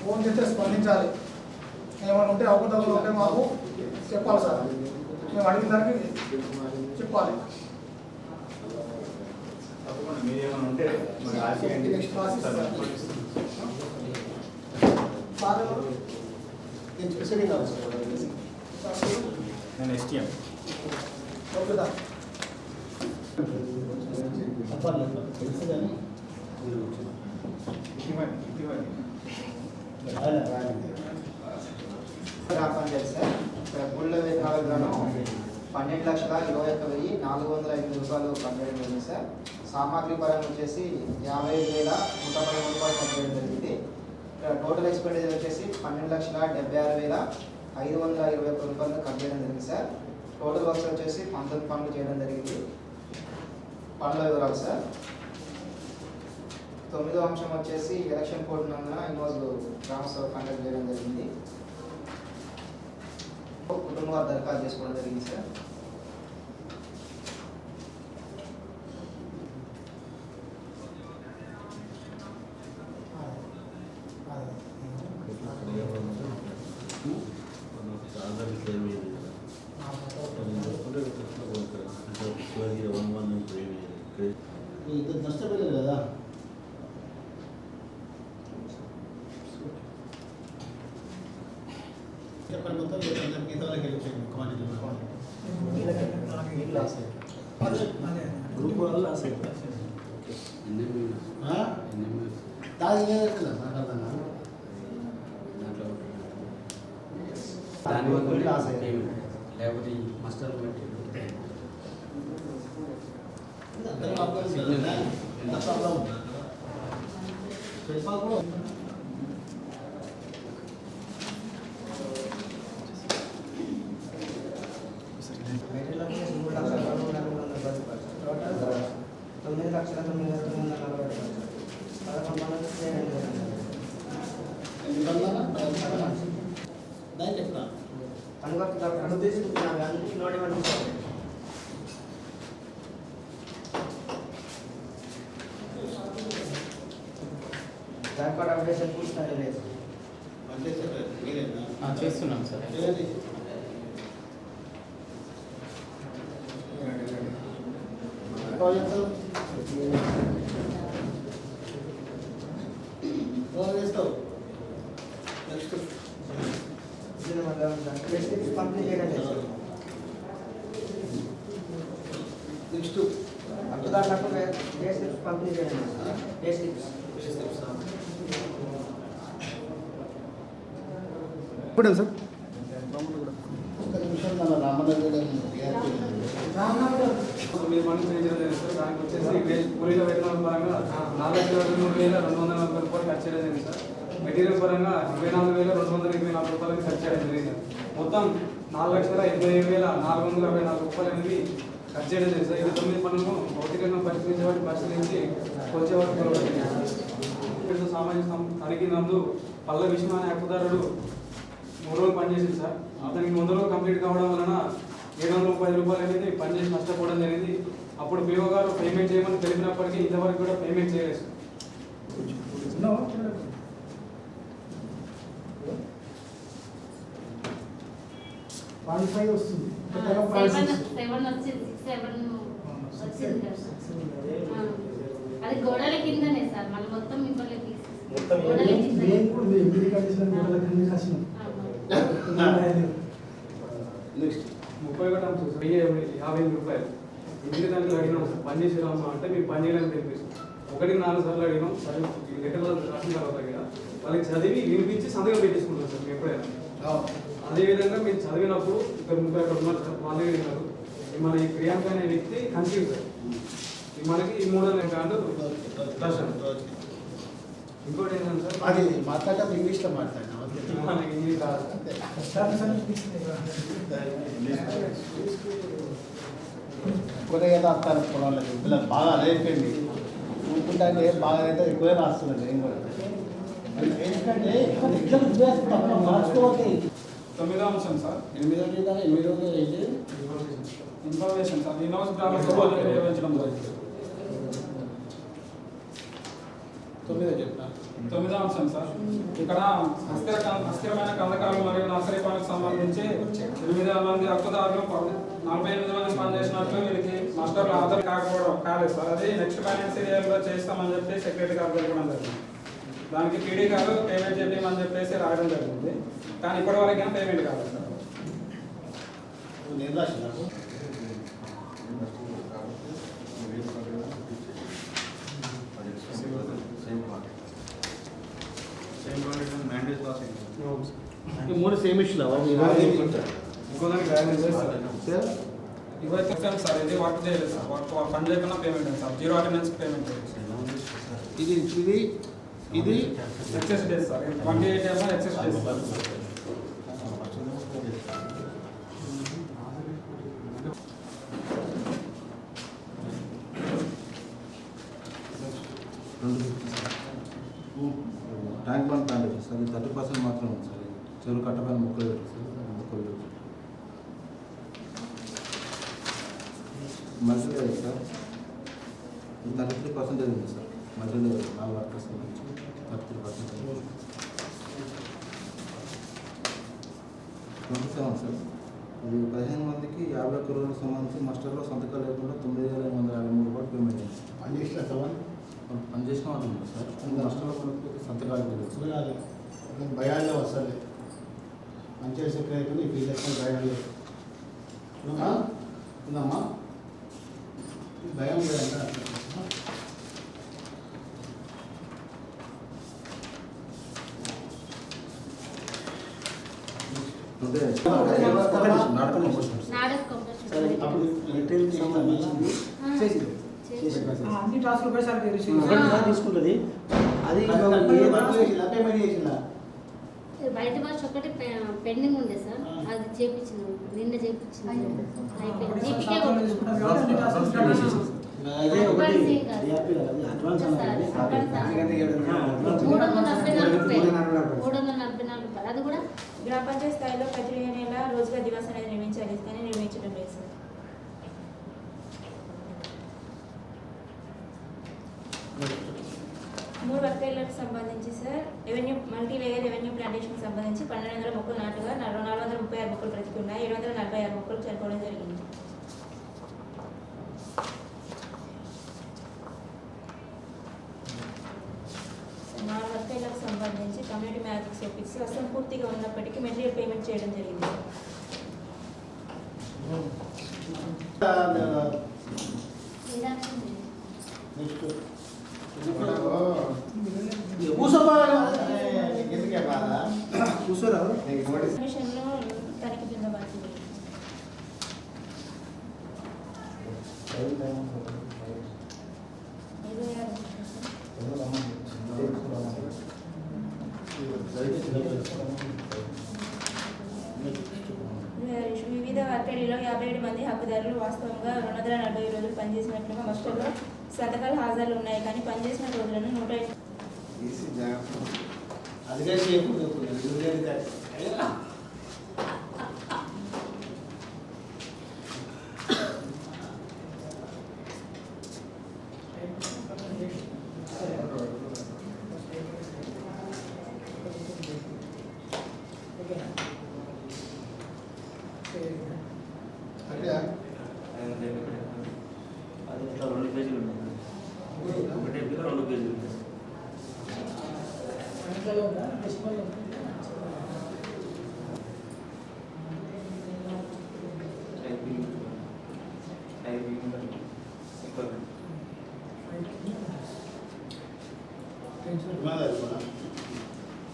ఫోన్ చేస్తే స్పందించాలి. ఏమైనా ఉంటే అవకతవకలు ఉంటే మాకు చెప్పాలి సార్, మేము అడిగిన దానికి చెప్పాలి. తప్పకుండా మీరు ఏమైనా ఉంటే మరి నెక్స్ట్ రాసిస్తాం. నేను ఎస్టీఎం ఓకే సార్. గ్రామ పంచాయతీ సార్, గుళ్ళ వేతనాలకు గాను 12,21,408 రూపాయలు కంప్లీట్ జరిగింది సార్. సామాగ్రి పరంగా వచ్చేసి 55,113 రూపాయలు కంప్లీట్ జరిగింది. టోటల్ ఎక్స్పెండిచర్ వచ్చేసి 12,76,521 రూపాయలు కంప్లీట్ జరిగింది సార్. టోటల్ వర్క్స్ వచ్చేసి 19 పనులు చేయడం జరిగింది. పనుల వివరాలు సార్. 9వ అంశం వచ్చేసి ఎలక్షన్ కోడ్ నందున ఈరోజు గ్రామ సభ కండక్ట్ చేయడం జరిగింది. కుటుంబాలు దరఖాస్తు చేసుకోవడం జరిగింది సార్. నష్టపోలేదు కదా. చెప్పండి మొత్తం మిగతా వాళ్ళకి గ్రూప్ వల్ల లాస్ అయిపోయింది. దానివల్ల లాస్ అయ్యింది, లేకపోతే ఈ మాస్టర్ బట్టి చెప్తా అను తీసుకుంటున్నాను అన్ని నోటి పంపిస్తాను. బ్యాక్వర్డ్ అప్డేషన్ పూర్తి లేదు. చేస్తున్నాం సార్. కంప్లీట్ చేయడం లేదు. నెక్స్ట్ అప్పుదాకా డే స్లిప్స్ కంప్లీట్ చేయడం లేదు. డే స్లిప్స్ ఇప్పుడు సార్ ఒక నిమిషం మన రామనగర్ మీరు మనీ పే చేయలేదు సార్. దానికి వచ్చేసి కూలీల వేతనాల పరంగా 4,23,240 రూపాయలు ఖర్చు చేయడం జరిగింది సార్. మెటీరియల్ పరంగా 24,224 రూపాయలకి ఖర్చు చేయడం జరిగింది. మొత్తం 4,87,464 రూపాయలు అనేది ఖర్చు చేయడం జరిగింది సార్. ఇది 9 పనులను భౌతికంగా పరిశీలించే వాటిని పరిశీలించి వచ్చే వారికి సామాజిక తనిఖీ నందు పల్ల విషయం అనే హక్కుదారుడు 3 రోజులు పనిచేసింది సార్. అతనికి 100 రోజులు కంప్లీట్ కావడం వలన 710 రూపాయలు అనేది పనిచేసి నష్టపోవడం జరిగింది. అప్పుడు పిఓ గారు పేమెంట్ చేయమని తెలిపినప్పటికీ ఇంతవరకు కూడా పేమెంట్ చేయలేదు సార్. 0.5 వస్తుంది. 7 వచ్చింది, 7 వచ్చింది కదా. అది గోడల కిందనే సార్, మళ్ళీ మొత్తం మిమ్మల్ని గోడల కింద. నెక్స్ట్ 31 అంశం సార్. 50 రూపాయలు ఇంటికి దాంట్లో అడిగినాం సార్. పని చేసేదామా అంటే మేము పని చేయలేని తెలిపిస్తాం. 1-4 సార్లు అడిగినాం. సరే ఈ లెటర్లో రాసిన తర్వాత కదా వాళ్ళకి చదివి వినిపించి సంతకం పెట్టేసుకుంటాం సార్ మేము ఎప్పుడైనా. అదేవిధంగా మీరు చదివినప్పుడు ఇక్కడ 30 ఉన్నారు సార్. వాళ్ళే విన్నారు. మన ఈ ప్రియాంక అనే వ్యక్తి కన్ఫ్యూజ్ సార్. మనకి ఈ 3 కార్డు ఇంకోటి ఏంటంటే సార్ అది మాట్లాడటం ఇంగ్లీష్లో మాట్లాడినా మనకి ఇంగ్లీష్ కాదు ఎక్కువగా వస్తారు పొలాలకి పిల్లలు బాగా అయిపోయింది ఊరుకుంటే బాగా అయితే ఎక్కువే రాస్తున్నాను నేను కూడా ఎందుకంటే ఎగ్జామ్ మార్చుకోవాలి 9వ అంశం సార్. 8 రోజులు అయితే ఇన్ఫర్మేషన్ సార్. ఇన్హౌస్ గ్రామసభలు నిర్వహించడం జరిగింది. 9వ అంశం సార్. ఇక్కడ అస్థిరమైన కందకాలు మరియు నర్సరీ పనులకు సంబంధించి 8 మంది హక్కుదారులు 48 మంది పనిచేసినట్లు వీరికి మాస్టర్లు ఆధార్ కాలేదు సార్. అది నెక్స్ట్ ఫైనాన్షియల్ ఇయర్లో చేస్తామని చెప్పి సెక్రటరీ గారు తెలియడం జరిగింది. దానికి పీడీ గారు పేమెంట్ చేయమని చెప్పేసి రాయడం జరిగింది. కానీ ఇప్పటి వరకు పేమెంట్ కాలేదు సార్. నేను రాసిన మూడు సేమ్ ఇష్యూ ఇవైతే సార్ ఇది వర్క్ చేయలేదు సార్. వర్క్ పని చేయకుండా పేమెంట్ సార్. 0 అటెండెన్స్ పేమెంట్ ఇది ఇది ఇది ఎక్సెస్ డేస్ సార్. 28 ఏమో excess days sir. Tank bund plantation sir. 30% మాత్రం ఉంది సార్. చెరువు కట్టపైన మొక్కలు పెట్టారు సార్. మొక్కలు మల్టీలేయర్ సార్. 33% ఉంది సార్. మల్టీలేయర్ 4 వర్కర్స్ నుంచి 33%. 27 సార్. ఇది 15 మందికి 51 రోజులకు సంబంధించి మాస్టర్లో సంతకాలు లేకుండా 9,853 రూపాయలు పేమెంట్ అయింది. పనిచేసిన వాళ్ళు ఉన్నారు సార్. మాస్టర్లో మనకు సంతకాలు లేదు. భయాల్లో వస్తుంది మంచిగా సెక్రటరీ నీకు ఈ లెక్కలు భయాలు ఉందమ్మా భయం లేదంట. అప్పుడు మెటీరియల్కి సంబంధించింది అన్ని టాస్క్లు ఒకసారి తీసుకుంటుంది. అది పేమెంట్ చేసిందా బయట భాష ఒకటి పెండింగ్ ఉండే సార్. అది చేపించిన నిన్న చేపించింది అయిపోయింది. అడ్వాన్స్ ఏం కాదు. అడ్వాన్స్ సార్, దానికంటే 344 రూపాయలు. అది కూడా గ్రామ పంచాయతీ స్థాయిలో ప్రతి నెల రోజుగా దివాస్ అనేది నిర్మించాలి, కానీ నిర్మించడం లేదు సార్. మూడు వర్గాలకు సంబంధించి sir revenue multi layer revenue plantation సంబంధించి 1200 మొక్కలు నాటుగా 436 మొక్కలు బ్రతికి ఉన్నాయి. 746 మొక్కలు చనిపోవడం జరిగింది. నాలుగు వర్గాలకు సంబంధించి కమ్యూనిటీ మ్యాజిక్స్ ఆఫీస్ అసంపూర్తిగా ఉన్నప్పటికీ మెటీరియల్ పేమెంట్ చేయడం జరిగింది. కమిషన్లో తనిఖీ కింద బాధ్యత. వివిధ వర్గడిలో 57 మంది హక్కుదారులు వాస్తవంగా 240 రోజులు పనిచేసినట్లుగా మస్టర్లో సంతకాలు హాజరులు ఉన్నాయి, కానీ పనిచేసిన రోజులను 105 అది ఇట్లా 2 పేజీలు ఉన్నాయి. ఒకటే పేజీలో 2 పేజీలు ఉన్నాయి.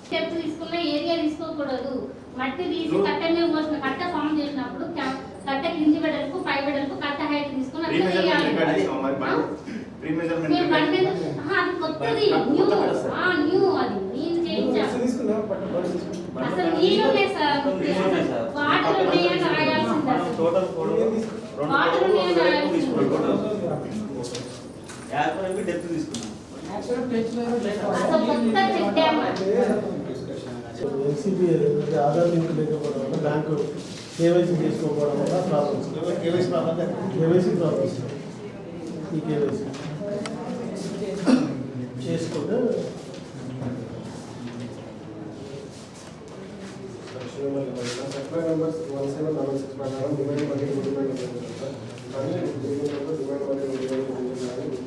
స్టెప్ తీసుకున్న ఏరియా తీసుకోకూడదు. మట్టి తీసి కట్ట మీద పోసిన కట్ట ఫామ్ చేసినప్పుడు కట్ట కింది వెడల్పు పై వెడల్పు కట్ట హైట్ తీసుకుని అట్లా చేయాలి. అది కొత్తది న్యూ అది నేను చేయించాను. అసలు నీళ్ళే సార్ వాటర్ ఉన్నాయని రాయాల్సింది. వాటర్ ఉన్నాయని రాయాల్సింది. అసలు కొత్త చెట్టాము. ఆధార్ లింక్ లేకపోవడం వల్ల బ్యాంకు కేవైసీ చేసుకోకపోవడం వల్ల ప్రాబ్లమ్స్. KYC problems. ఈ కేవైసీ చేసుకుంటే సప్లై నెంబర్స్ 1766 ప్రకారం డిమాండ్ మరియు డిమాండ్ కానీ డిమాండ్ మరియు డిమాండ్